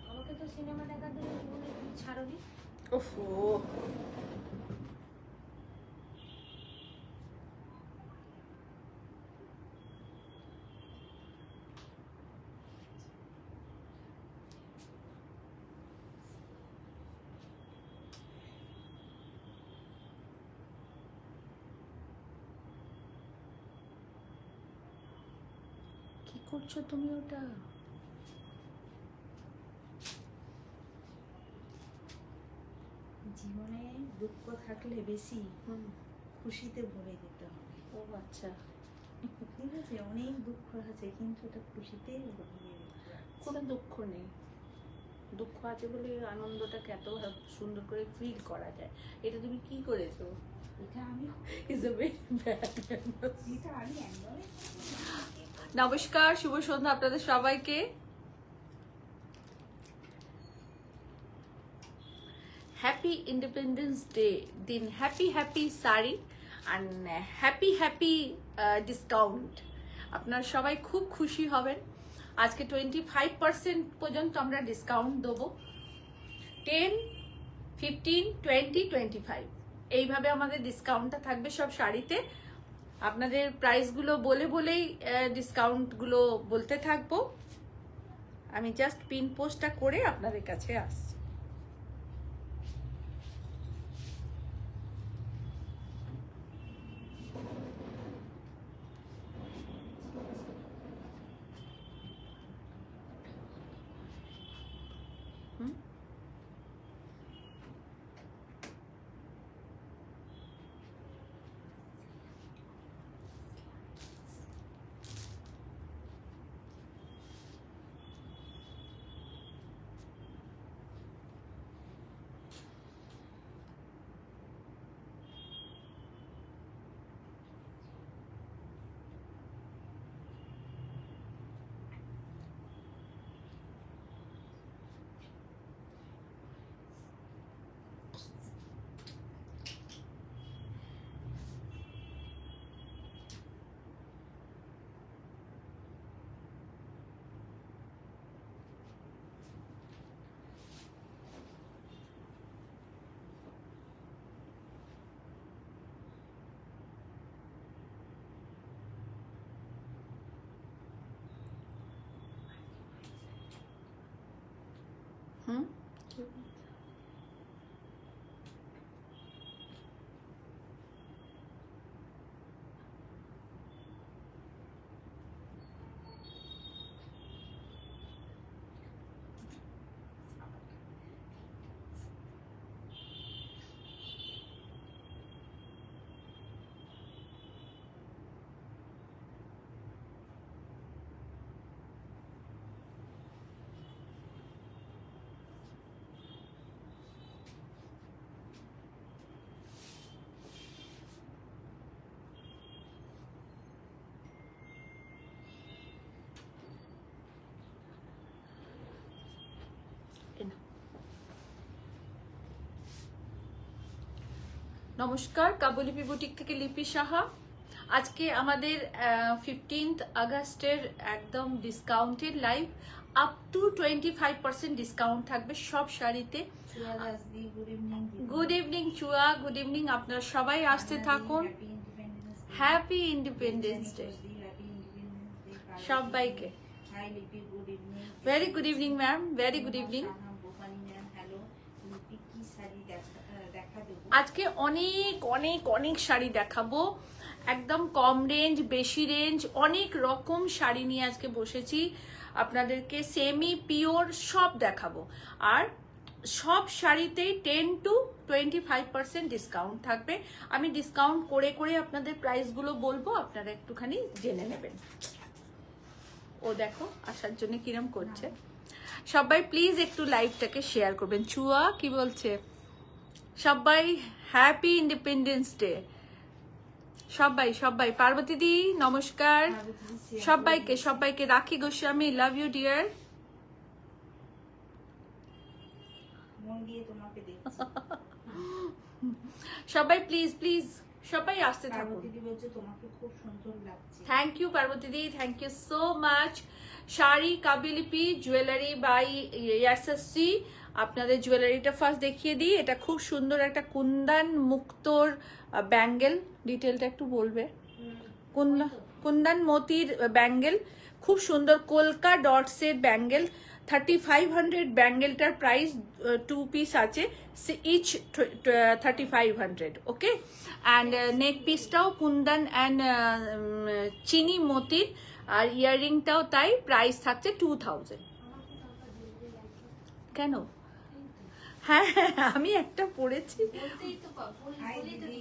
আমাকে তো সিনেমা দেখার জন্য জীবনে তুমি ছাড়োনি। ওফো, কি করছো তুমি ওটা? জীবনে দুঃখ থাকলে বেশি খুশিতে ভরে যেতে হবে। ও আচ্ছা, ঠিক আছে, অনেক দুঃখ আছে কিন্তু ওটা খুশিতে ভরিয়ে যেতে হবে। কোনো দুঃখ নেই। দুঃখ আছে বলে আনন্দটাকে এত সুন্দর করে ফিল করা যায়। এটা তুমি কি করেছো? এটা আমি It's a very bad manner. এটা আমি একদমই নমস্কার, শুভ সন্ধ্যা আপনাদের সবাইকে। হ্যাপি ইন্ডিপেন্ডেন্স ডে দিন, happy happy sari and happy happy discount. আপনারা সবাই খুব খুশি হবেন। আজকে 25% পর্যন্ত আমরা ডিসকাউন্ট দেবো। 10, 15, 20, 25 এইভাবে আমাদের ডিসকাউন্টটা থাকবে সব শাড়িতে। আপনাদের প্রাইসগুলো বলেই ডিসকাউন্টগুলো বলতে থাকবো। আমি জাস্ট পিন পোস্টটা করে আপনাদের কাছে আসছি। নমস্কার, কাবুলিপি বুটিক থেকে লিপি সাহা। আজকে আমাদের 15th আগস্টের একদম discounted live, up to 25% discount থাকবে সব শাড়িতে। Good evening Chuya, good evening. আপনারা সবাই আসতে থাকুন। হ্যাপি ইন্ডিপেন্ডেন্স ডে সবাইকে। Very good evening ma'am, very good evening. আজকে অনেক অনেক অনেক শাড়ি দেখাবো, একদম কম রেঞ্জ, বেশি রেঞ্জ, অনেক রকম শাড়ি নিয়ে আজকে বসেছি আপনাদেরকে। সেমি পিওর সব দেখাবো, আর সব শাড়িতেই 10 to 25% ডিসকাউন্ট থাকবে। আমি ডিসকাউন্ট করে করে আপনাদের প্রাইসগুলো বলবো, আপনারা একটুখানি জেনে নেবেন। ও দেখো আসার জন্য কিরম করছে। সবাই প্লিজ একটু লাইভটাকে শেয়ার করবেন। চুয়া কি বলছে? সবাই হ্যাপি ইন্ডিপেন্ডেন্স ডে। সবাই সবাই, পার্বতী দি নমস্কার সবাইকে সবাইকে। রাখি গোস্বামী, লাভ ইউ ডিয়ার। মন দিয়ে তোমাকে দেখছি। সবাই প্লিজ প্লিজ সবাই আসতে থাকুন। পার্বতী বলছে তোমাকে খুব সুন্দর লাগছে। থ্যাংক ইউ পার্বতী দি, thank you so much. Sari কাবিলিপি জুয়েলারি বাই এসএসসি, আপনাদের জুয়েলারিটা ফার্স্ট দেখিয়ে দিই। এটা খুব সুন্দর একটা কুন্দন মুক্তোর ব্যাঙ্গেল, ডিটেলটা একটু বলবে। কুন্দন মতির ব্যাঙ্গেল, খুব সুন্দর কলকা ডটসের ব্যাঙ্গেল। 3500 ব্যাঙ্গেলটার প্রাইস, 2 পিস আছে, ইচ 3500। ওকে, অ্যান্ড নেক পিসটাও কুন্দন অ্যান্ড চিনি মতির, আর ইয়াররিংটাও তাই, প্রাইস থাকছে 2000। কেন? হ্যাঁ আমি একটা পড়েছি। হাই দিদি,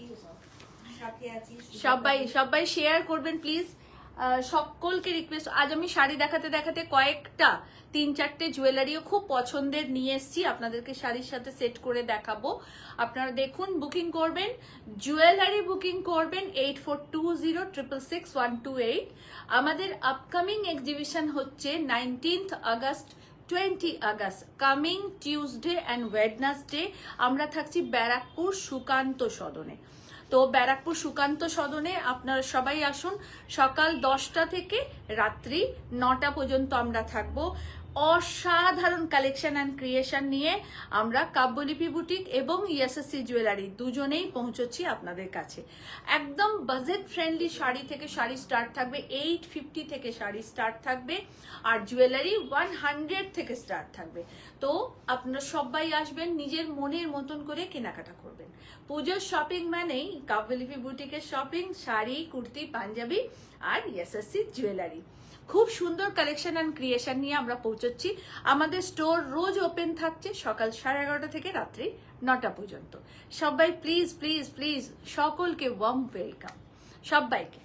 সাথে আছিস? সবাই শেয়ার করবেন প্লিজ। সকলকে রিকোয়েস্ট, আজ আমি শাড়ি দেখাতে দেখাতে কয়েকটা 3-4টে জুয়েলারিও খুব পছন্দের নিয়ে এসেছি, আপনাদেরকে শাড়ির সাথে সেট করে দেখাবো। আপনারা দেখুন, বুকিং করবেন, জুয়েলারি বুকিং করবেন 8420666128। আমাদের আপকামিং এক্সিবিশন হচ্ছে 19th August 20 August, coming Tuesday and Wednesday. আমরা থাকছি ব্যারাকপুর সুকান্ত সদনে। তো ব্যারাকপুর সুকান্ত সদনে আপনারা সবাই আসুন। সকাল 10টা থেকে রাত্রি 9টা পর্যন্ত আমরা থাকবো। অসাধারণ কালেকশন অ্যান্ড ক্রিয়েশন নিয়ে আমরা কাব্যলিপি বুটিক এবং ইএসএসসি জুয়েলারি দুজনেই পৌঁছচ্ছি আপনাদের কাছে। একদম বাজেট ফ্রেন্ডলি শাড়ি থেকে শাড়ি স্টার্ট থাকবে, 850 থেকে শাড়ি স্টার্ট থাকবে, আর জুয়েলারি 100 থেকে স্টার্ট থাকবে। তো আপনারা সবাই আসবেন, নিজের মনের মতন করে কেনাকাটা করবেন। পুজোর শপিং মানেই কাব্যলিপি বুটিকের শপিং, শাড়ি, কুর্তি, পাঞ্জাবি আর ইএসএসসি জুয়েলারি। খুব সুন্দর কালেকশন অ্যান্ড ক্রিয়েশন নিয়ে আমরা পৌঁছচ্ছি। আমাদের স্টোর রোজ ওপেন থাকছে সকাল 11:30 থেকে রাত্রি 9টা পর্যন্ত। সবাই প্লিজ প্লিজ প্লিজ, সকলকে ওয়ার্ম ওয়েলকাম সবাইকে।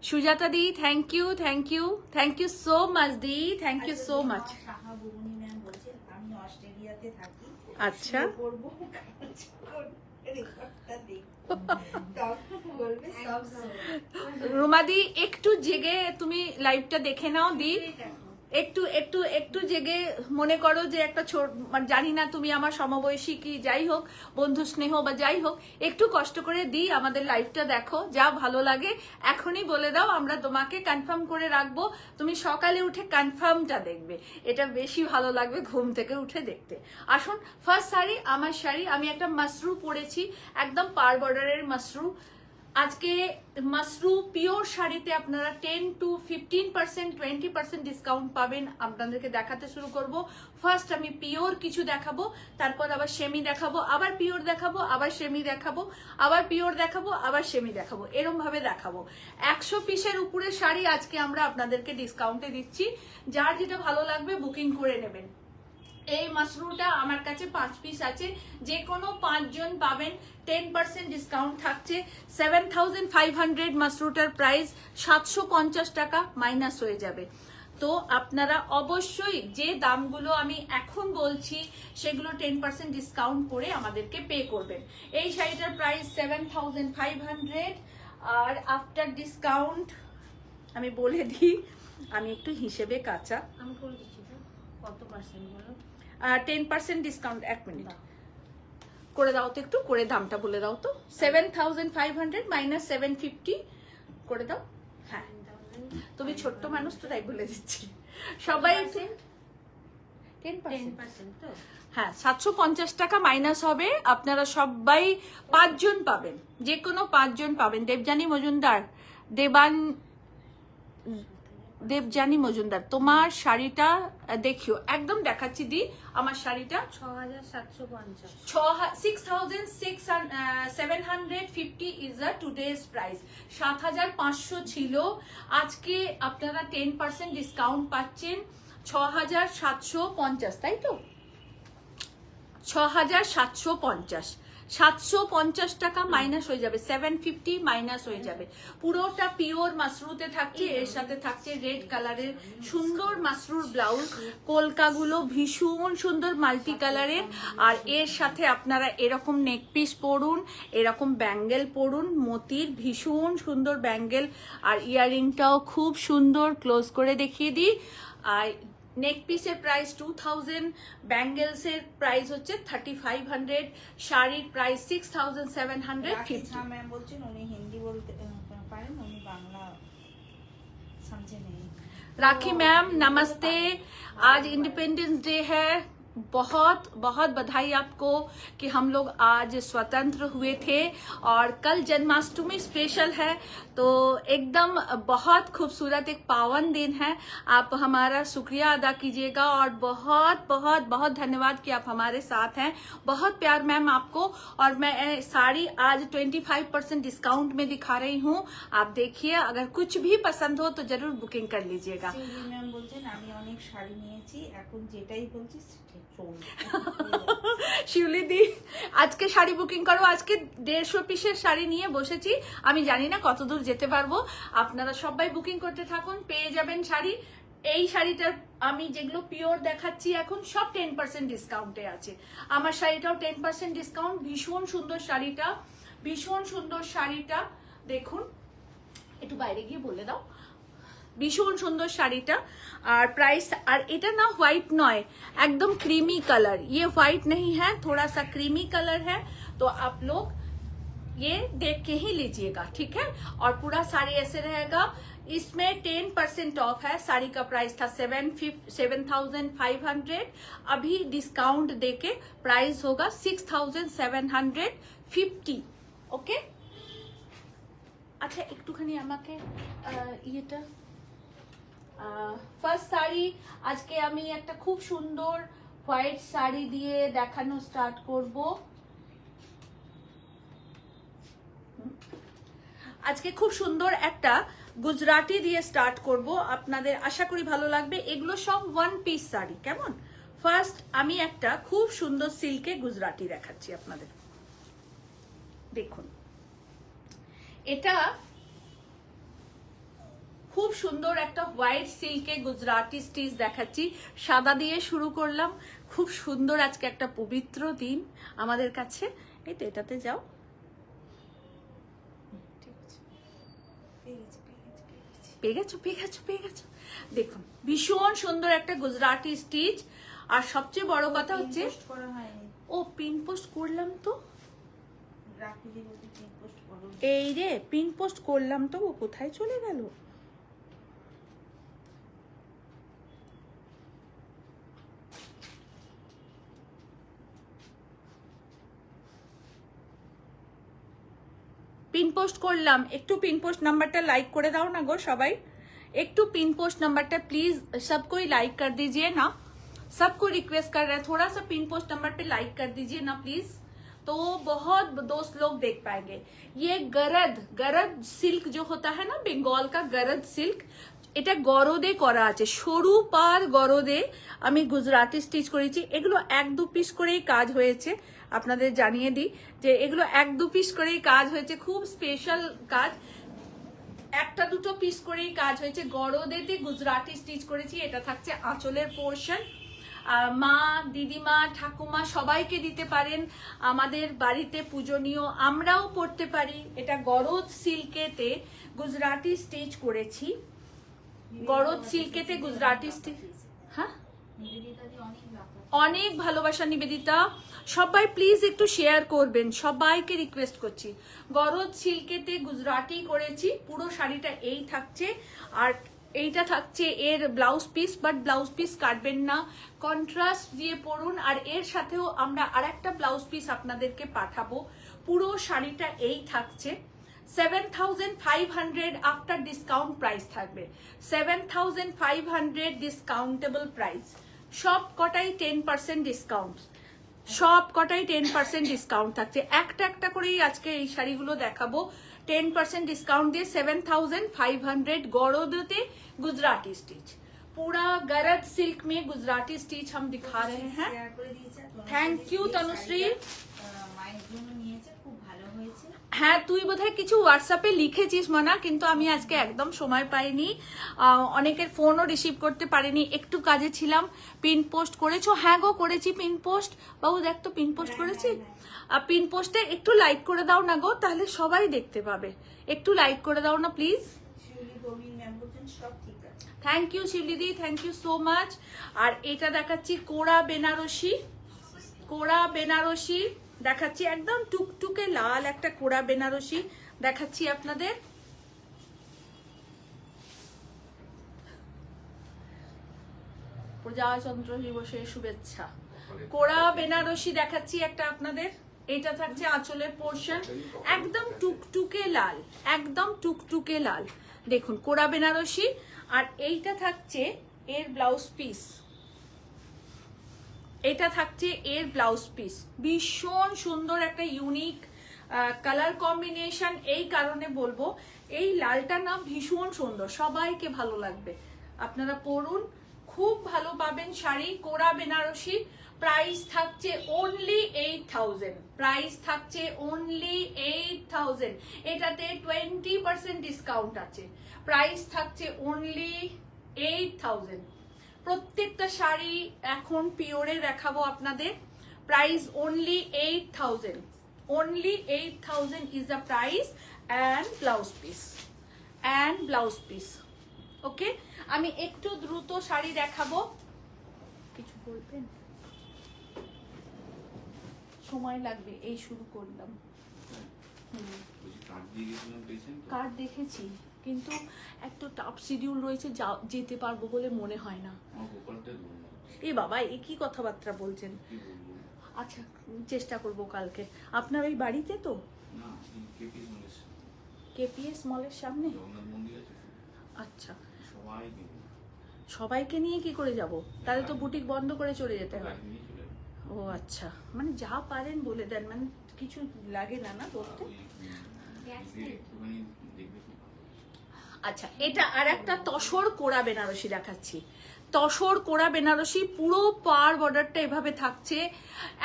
সুজাতা দি, thank you thank you thank you so much দি, thank you so much. Saha Bubni ma'am বলছে আমি অস্ট্রেলিয়াতে থাকি। আচ্ছা, করবো রেকর্ডটা দেখো, তখন বলবে সব রুমাদি একটু জেগে তুমি লাইভটা দেখে নাও দি। একটু একটু একটু জেগে মনে করো যে একটা মানে জানি না তুমি আমার সমবয়সী কি যাই হোক, বন্ধু স্নেহ বা যাই হোক, একটু কষ্ট করে দিই আমাদের লাইভটা দেখো, যা ভালো লাগে এখনই বলে দাও, আমরা তোমাকে কনফার্ম করে রাখবো। তুমি সকালে উঠে কনফার্মটা দেখবে, এটা বেশি ভালো লাগবে ঘুম থেকে উঠে দেখতে। আসুন, ফার্স্ট শাড়ি আমার শাড়ি, আমি একটা মাসরু পরেছি, একদম পার বর্ডারের মাসরু। আজকে মাসরু পিওর শাড়িতে আপনারা 10 to 15%, 20% ডিসকাউন্ট পাবেন। আপনাদেরকে দেখাতে শুরু করব। ফার্স্ট আমি পিওর কিছু দেখাবো, তারপর আবার সেমি দেখাবো, আবার পিওর দেখাবো, আবার সেমি দেখাবো, আবার পিওর দেখাবো, আবার সেমি দেখাবো, এরম ভাবে দেখাবো। 100 পিসের উপরে শাড়ি আজকে আমরা আপনাদেরকে ডিসকাউন্টে দিচ্ছি। যার যেটা ভালো লাগবে বুকিং করে নেবেন। এই মাসরুটা আমার কাছে 5 পিস আছে, যে কোনো 5 জন পাবেন, 10% ডিসকাউন্ট থাকছে। 7500 মাসরুটার প্রাইস 750 টাকা মাইনাস হয়ে যাবে। তো আপনারা অবশ্যই যে দামগুলো আমি এখন বলছি সেগুলো 10% ডিসকাউন্ট করে আমাদেরকে পে করবেন। এই শাড়িটার প্রাইস 7500, আর আফটার ডিসকাউন্ট আমি বলে দিই, আমি একটু হিসেবে কাঁচা, আমি করে দিচ্ছি তো, কত পার্সেন্ট বলো? 10% ডিসকাউন্ট, 1 মিনিট করে দাও তো, একটু করে দামটা বলে দাও তো। 7500 মাইনাস 750 করে দাও। হ্যাঁ, তুমি ছোট্ট মানুষ তো তাই বলে দিচ্ছি। সবাই 10% তো? হ্যাঁ, 750 টাকা মাইনাস হবে। আপনারা সবাই 5 জন পাবেন, যে কোনো 5 জন পাবেন। দেবজানী মজুমদার, দেবজানী মজুমদার, তোমার শাড়িটা দেখিও, একদম দেখাচ্ছি দি। আমার শাড়িটা 6750। 6750 ইজ আ টুডেজ প্রাইস। 7500 ছিল, আজকে আপনারা 10% ডিসকাউন্ট পাচ্ছেন 6750, তাই তো? 6750, 750 টাকা মাইনাস হয়ে যাবে, 750 মাইনাস হয়ে যাবে। পুরোটা পিওর মাসরুতে থাকছে, এর সাথে থাকছে রেড কালারের সুন্দর মাসরুর ব্লাউজ, কলকাগুলো ভীষণ সুন্দর মাল্টি কালারের, আর এর সাথে আপনারা এরকম নেক পিস পরুন, এরকম ব্যাঙ্গেল পরুন, মতির ভীষণ সুন্দর ব্যাঙ্গেল, আর ইয়াররিংটাও খুব সুন্দর। ক্লোজ করে দেখিয়ে দিই, আর নেক পিসের প্রাইস 2000, ব্যাঙ্গেলসের প্রাইস হচ্ছে 3500, শাড়ির প্রাইস 6750। ম্যাম বলছেন উনি হিন্দি বলতে পারেন, উনি বাংলা समझे नहीं। राखी मैम नमस्ते, आज इंडिपेंडेंस डे है, बहुत बहुत बधाई आपको कि हम लोग आज स्वतंत्र हुए थे और कल जन्माष्टमी स्पेशल है, तो एकदम बहुत खूबसूरत एक पावन दिन है। आप हमारा शुक्रिया अदा कीजिएगा और बहुत बहुत बहुत धन्यवाद कि आप हमारे साथ हैं। बहुत प्यार मैम आपको। और मैं साड़ी आज 25% डिस्काउंट में दिखा रही हूँ, आप देखिए, अगर कुछ भी पसंद हो तो जरूर बुकिंग कर लीजिएगा। শিউলি ম্যাম বলছেন আমি অনেক শাড়ি নিয়েছি, এখন যেটাই বলছি সেটাই চলবে। শিউলি দি আজকে শাড়ি বুকিং করো, আজকে 150 পিসের শাড়ি নিয়ে বসেছি, আমি জানি না কতদূর যেতে পারবো, আপনারা সবাই বুকিং করতে থাকুন, পেয়ে যাবেন শাড়ি। এই শাড়িটার আমি যেগুলো পিওর দেখাচ্ছি এখন সব 10% ডিসকাউন্টে আছে, আমার শাড়িটাও 10% ডিসকাউন্ট। ভীষণ সুন্দর শাড়িটা, ভীষণ সুন্দর শাড়িটা দেখুন, একটু বাইরে গিয়ে বলে দাও। ভীষণ সুন্দর শাড়িটা আর প্রাইস, আর এটা না হোয়াইট নয়, एकदम क्रीमी कलर, ये व्हाइट नहीं है, थोड़ा सा क्रीमी कलर है, तो आप लोग ये देख के ही लीजिएगा, ठीक है। और पूरा साड़ी ऐसे रहेगा, इसमें 10% ऑफ है। साड़ी का प्राइस था 7,500, अभी डिस्काउंट देके प्राइस होगा 6,750। ओके, আচ্ছা একটুখানি আমাকে ইয়েটা ফার্স্ট শাড়ি আজকে আমি একটা খুব সুন্দর হোয়াইট শাড়ি দিয়ে দেখানো স্টার্ট করব। আজকে খুব সুন্দর একটা গুজরাটি দিয়ে স্টার্ট করব, আপনাদের আশা করি ভালো লাগবে। এগুলো সব ওয়ান পিস শাড়ি, কেমন। ফার্স্ট আমি একটা খুব সুন্দর সিল্কে গুজরাটি দেখাচ্ছি আপনাদের, দেখুন। এটা খুব সুন্দর একটা হোয়াইট সিল্কে গুজরাটি স্টিচ দেখাচ্ছি, সাদা দিয়ে শুরু করলাম। খুব সুন্দর আজকে একটা পবিত্র দিন আমাদের কাছে। এই তো এটাতে যাও, পেয়ে গেছো পেয়ে গেছো পেয়ে গেছো। দেখুন ভীষণ সুন্দর একটা গুজরাটি স্টিচ, আর সবচেয়ে বড় কথা হচ্ছে ও পিন পোস্ট করলাম তো, এই রে পিন পোস্ট করলাম তো, ও কোথায় চলে গেল। পিন পোস্ট করলাম, একটু পিন পোস্ট নাম্বারটা লাइक করে দাও না গো সবাই, একটু পিन पोस्ट नंबर प्लीज सबको लाइक कर दीजिए ना, सबको रिक्वेस्ट कर रहे हैं, थोड़ा सा पिन पोस्ट नंबर पे लाइक कर दीजिए ना प्लीज, तो बहुत दोस्त लोग देख पाएंगे। ये गरद सिल्क जो होता है ना, बेंगल का गरद सिल्क, এটা গরদে করা আছে, সরু পার গরদে আমি গুজরাটি স্টিচ করেছি। এগুলো 1-2 পিস করেই কাজ হয়েছে, আপনাদের জানিয়ে দিই যে এগুলো 1-2 পিস করেই কাজ হয়েছে, খুব স্পেশাল কাজ, 1-2 পিস করেই কাজ হয়েছে। গরদেতে গুজরাটি স্টিচ করেছি, এটা থাকছে আঁচলের পোর্শন। মা, দিদিমা, ঠাকুমা সবাইকে দিতে পারেন, আমাদের বাড়িতে পূজনীয়, আমরাও পড়তে পারি। এটা গরদ সিল্কেতে গুজরাটি স্টিচ করেছি, গরদ সিল্কেতে গুজরাটি স্টিচ। হ্যাঁ, অনেক ভালোবাসা নিবেদিতা, সবাই প্লিজ একটু শেয়ার করবেন, সবাইকে রিকোয়েস্ট করছি। গরদ সিল্কেতে গুজরাটি করেছি, পুরো শাড়িটা এই থাকছে, আর এইটা থাকছে এর blouse piece, but blouse piece কাটবেন না, কন্ট্রাস্ট দিয়ে পরুন। আর এর সাথেও আমরা আরেকটা ব্লাউজ পিস আপনাদেরকে পাঠাবো। পুরো শাড়িটা এই থাকছে 7,500 আফটার ডিসকাউন্ট প্রাইস থাকবে, 7,500 ডিসকাউন্টেবল প্রাইস। সব কটাই 10% ডিসকাউন্ট, সব কটাই 10% ডিসকাউন্ট থাকছে। একটা একটা করেই আজকে এই শাড়িগুলো দেখাবো 10% डिस्काउंट दिए 7,500 गौरवते गुजराती स्टिच, पूरा गरज सिल्क में गुजराती स्टिच हम दिखा रहे हैं। Thank you Tanushree. হ্যাঁ, তুই বোধহয় কিছু হোয়াটসঅ্যাপে লিখেছিস মানা, কিন্তু আমি আজকে একদম সময় পাইনি, অনেকের ফোনও রিসিভ করতে পারিনি, একটু কাজে ছিলাম। পিন পোস্ট করেছো? হ্যাঁ গো করেছি পিন পোস্ট, বাবু দেখ তো পিন পোস্ট করেছি। পিন পোস্টে একটু লাইক করে দাও না গো, তাহলে সবাই দেখতে পাবে, একটু লাইক করে দাও না প্লিজ। থ্যাংক ইউ শিবলিদি, থ্যাংক ইউ সো মাচ। আর এটা দেখাচ্ছি কোরা বেনারসি, কোরা বেনারসি দেখাচ্ছি, একদম টুকটুকে লাল একটা কোরা বেনারসি দেখাচ্ছি আপনাদের। প্রজাতন্ত্র দিবসের শুভেচ্ছা। কোরা বেনারসি দেখাচ্ছি একটা আপনাদের, এটা থাকছে আঁচলের পোর্শন, একদম টুকটুকে লাল, একদম টুকটুকে লাল, দেখুন কোরা বেনারসি। আর এইটা থাকছে এর ব্লাউজ পিস, এটা থাকছে এর ব্লাউজ পিস, ভীষণ সুন্দর একটা ইউনিক কালার কম্বিনেশন। এই কারণে বলবো এই লালটা না ভীষণ সুন্দর, সবাইকে ভালো লাগবে, আপনারা পরুন, খুব ভালো পাবেন শাড়ি। কোরা বেনারসি, প্রাইস থাকছে অনলি 8000, প্রাইস থাকছে অনলি 8000, এটাতে 20% ডিসকাউন্ট আছে, প্রাইস থাকছে অনলি 8000। প্রত্যেকটা শাড়ি এখন পিওরে দেখাবো আপনাদের, price only 8000, only 8000 is the price and blouse piece, and blouse piece. ওকে, আমি একটু দ্রুত শাড়ি দেখাবো, কিছু বলবেন? সময় লাগবে, এই শুরু করলাম। কার্ড দেখেছি, কিন্তু একটা টাফ শিডিউল রয়েছে, যেতে পারবো বলে মনে হয় না। এ বাবা, এ কি কথাবার্তা বলছেন? আচ্ছা, চেষ্টা করব কালকে। আপনার ওই বাড়িতে তো? কেপিএস মলের সামনে? আচ্ছা, সবাইকে নিয়ে কি করে যাব? তাহলে তো বুটিক বন্ধ করে চলে যেতে হয়। ও আচ্ছা, মানে যা পারেন বলে দেন, মানে কিছু লাগে না না করতে। আচ্ছা, এটা আর একটা তসর কোরা বেনারসি দেখাচ্ছি, তসর কোরা বেনারসি, পুরো পার বর্ডারটা এভাবে থাকছে,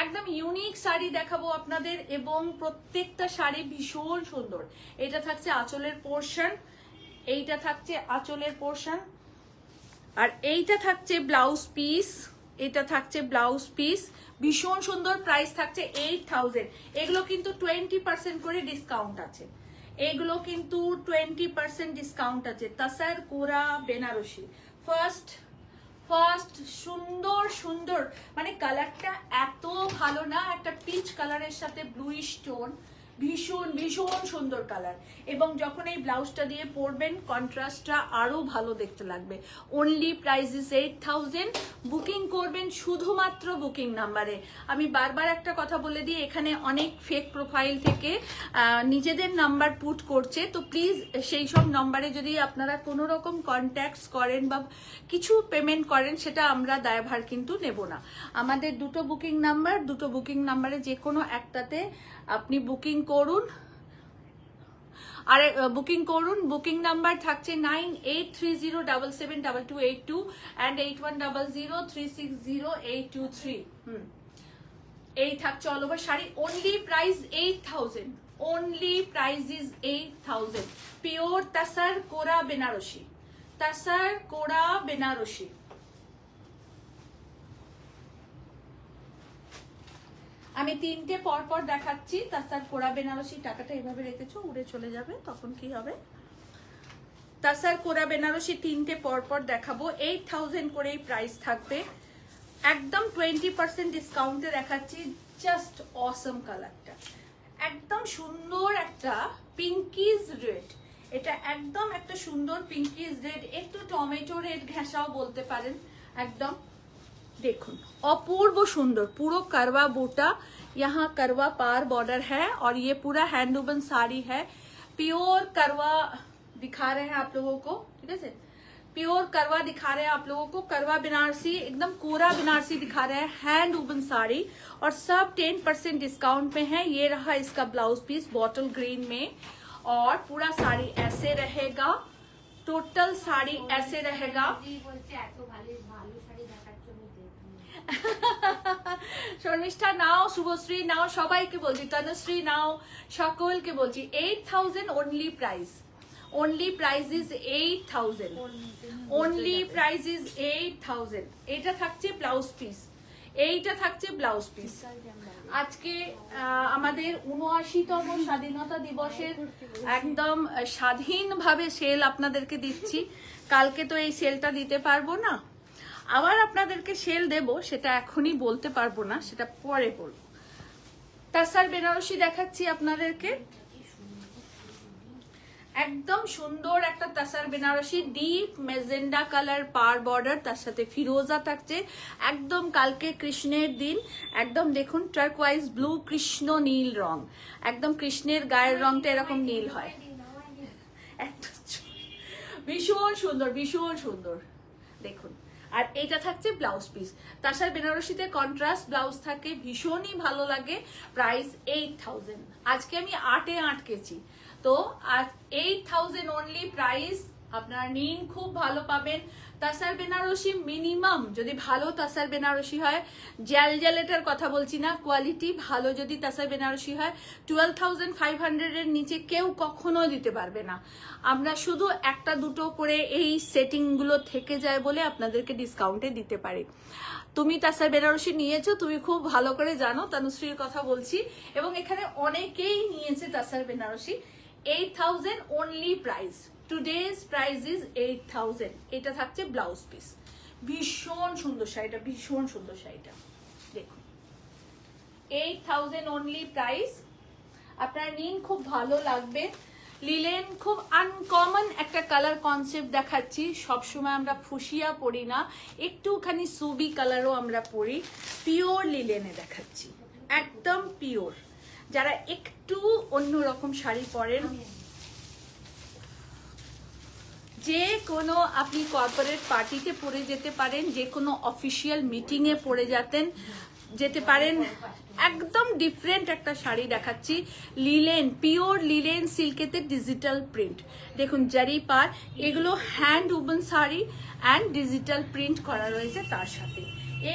একদম ইউনিক শাড়ি দেখাবো আপনাদের, এবং প্রত্যেকটা শাড়ি ভীষণ সুন্দর। এটা থাকছে আঁচলের পোর্শন, এইটা থাকছে আঁচলের পোর্শন, আর এইটা থাকছে ব্লাউজ পিস, এটা থাকছে ব্লাউজ পিস, ভীষণ সুন্দর। প্রাইস থাকছে 8000। এগুলো কিন্তু 20% করে ডিসকাউন্ট আছে, এগুলো কিন্তু 20% ডিসকাউন্ট আছে। তাসার কোরা বেনারসি, ফার্স্ট সুন্দর সুন্দর, মানে কালারটা এত ভালো না, একটা পিচ কালারের সাথে ব্লুইশ টোন, ভীষণ ভীষণ সুন্দর কালার। এবং যখন এই ব্লাউজটা দিয়ে পরবেন কন্ট্রাস্টটা আরো ভালো দেখতে লাগবে। Only price is 8000। বুকিং করবেন শুধুমাত্র বুকিং নাম্বারে। আমি বারবার একটা কথা বলে দিই, এখানে অনেক ফেক প্রোফাইল থেকে নিজেদের নাম্বার পুট করছে, তো প্লিজ সেই সব নাম্বারে যদি আপনারা কোনো রকম কন্ট্যাক্টস করেন বা কিছু পেমেন্ট করেন, সেটা আমরা দায়ভার কিন্তু নেব না। আমাদের দুটো বুকিং নাম্বারে যে কোনো একটাতে আপনি বুকিং করুন, আর বুকিং করুন। বুকিং নাম্বার থাকছে 9830772282 and 8100360823। এই থাকছে all over sari. Only price 8000, only price is 8000। Pure tussar kora Banarasi, তাসার kora Banarasi. আমি তিনটে পরপর দেখাচ্ছি। তাসার কোরা বেনারসি, টাকাটা এভাবে রেখেছো, উড়ে চলে যাবে, তখন কি হবে? তাসার কোরা বেনারসি তিনটে পরপর দেখাবো। 8000 করেই প্রাইস থাকবে, একদম 20% ডিসকাউন্টে দেখাচ্ছি। জাস্ট অসম কালারটা, একদম সুন্দর একটা পিঙ্কিজ রেড, এটা একদম একটা সুন্দর পিঙ্কিজ রেড, একটু টমেটো রেড ঘেঁষাও বলতে পারেন। একদম देखो अपूर्व सुंदर, पूरा करवा बूटा, यहाँ करवा पार बॉर्डर है, और ये पूरा हैंड वूवन साड़ी है। प्योर करवा दिखा रहे हैं आप लोगों को, ठीक है, प्योर करवा दिखा रहे हैं आप लोगों को, करवा बनारसी, एकदम कोरा बनारसी दिखा रहे हैं, हैंड वूवन साड़ी, और सब 10% डिस्काउंट में है। ये रहा इसका ब्लाउज पीस बॉटल ग्रीन में, और पूरा साड़ी ऐसे रहेगा, टोटल साड़ी ऐसे रहेगा। শর্মিষ্ঠা নাও, শুভশ্রী নাও, সবাইকে বলছি, তনুশ্রী নাও, সকলকে বলছি 8000 only price, only price is 8000, only price is 8000। এটা থাকছে ব্লাউজ পিস, এইটা থাকছে ব্লাউজ পিস। আজকে আমাদের ৭৯তম স্বাধীনতা দিবসের একদম স্বাধীনভাবে সেল আপনাদেরকে দিচ্ছি। কালকে তো এই সেলটা দিতে পারবো না, আবার আপনাদেরকে সেল দেব, সেটা এখনই বলতে পারবো না, সেটা পরে বলবো। তাসার বেনারসি দেখাচ্ছি আপনাদেরকে, একদম সুন্দর একটা তাসার বেনারসি, ডিপ মেজেন্ডা কালার পার বর্ডার, তার সাথে ফিরোজা থাকছে। একদম কালকে কৃষ্ণের দিন, একদম দেখুন টার্কোয়াইজ ব্লু কৃষ্ণ নীল রং, একদম কৃষ্ণের গায়ের রংটা এরকম নীল হয়, ভীষণ সুন্দর ভীষণ সুন্দর দেখুন। আর এটা থাকছে ব্লাউজ পিস। তাছাড়া বেনারসিতে কন্ট্রাস্ট ব্লাউজ থাকে, ভীষণই ভালো লাগে। প্রাইস 8000। আজকে আমি 8-এ আটকেছি, তো 8000 অনলি প্রাইস। আপনারা নিন, খুব ভালো পাবেন। তাসার বেনারসি মিনিমাম, যদি ভালো তাসার বেনারসি হয়, জ্যালজালেটার কথা বলছি না, কোয়ালিটি ভালো যদি তাসার বেনারসি হয়, 12,500 এর নিচে কেউ কখনো দিতে পারবে না। আমরা শুধু একটা দুটো করে এই সেটিং গুলো থেকে যায় বলে আপনাদেরকে ডিসকাউন্টে দিতে পারি। তুমি তাসার বেনারসি নিয়েছো, তুমি খুব ভালো করে জানো, তনুশ্রীর কথা বলছি, এবং এখানে অনেকেই নিয়েছে tussar Banarasi. 8000 only price, today's price is 8000। এটা থাকছে ব্লাউজ পিস, ভীষণ সুন্দর শাড়িটা, ভীষণ সুন্দর শাড়িটা দেখুন। 8000 অনলি প্রাইস, আপনারা নিন, খুব ভালো লাগবে। লিলেন খুব আনকমন একটা কালার কনসেপ্ট দেখাচ্ছি। সবসময় আমরা ফুসিয়া পরি না, একটুখানি সুবি কালারও আমরা পরি। পিওর লিলেনে দেখাচ্ছি, একদম পিওর। যারা একটু অন্যরকম শাড়ি পরেন, যে কোনো আপনি কর্পোরেট পার্টিতে পরে যেতে পারেন, যে কোনো অফিসিয়াল মিটিংয়ে পরে যেতে পারেন। একদম ডিফারেন্ট একটা শাড়ি দেখাচ্ছি, লিলেন, পিওর লিলেন সিল্কেতে ডিজিটাল প্রিন্ট। দেখুন জারি পার, এগুলো hand woven sari and digital print করা রয়েছে তার সাথে।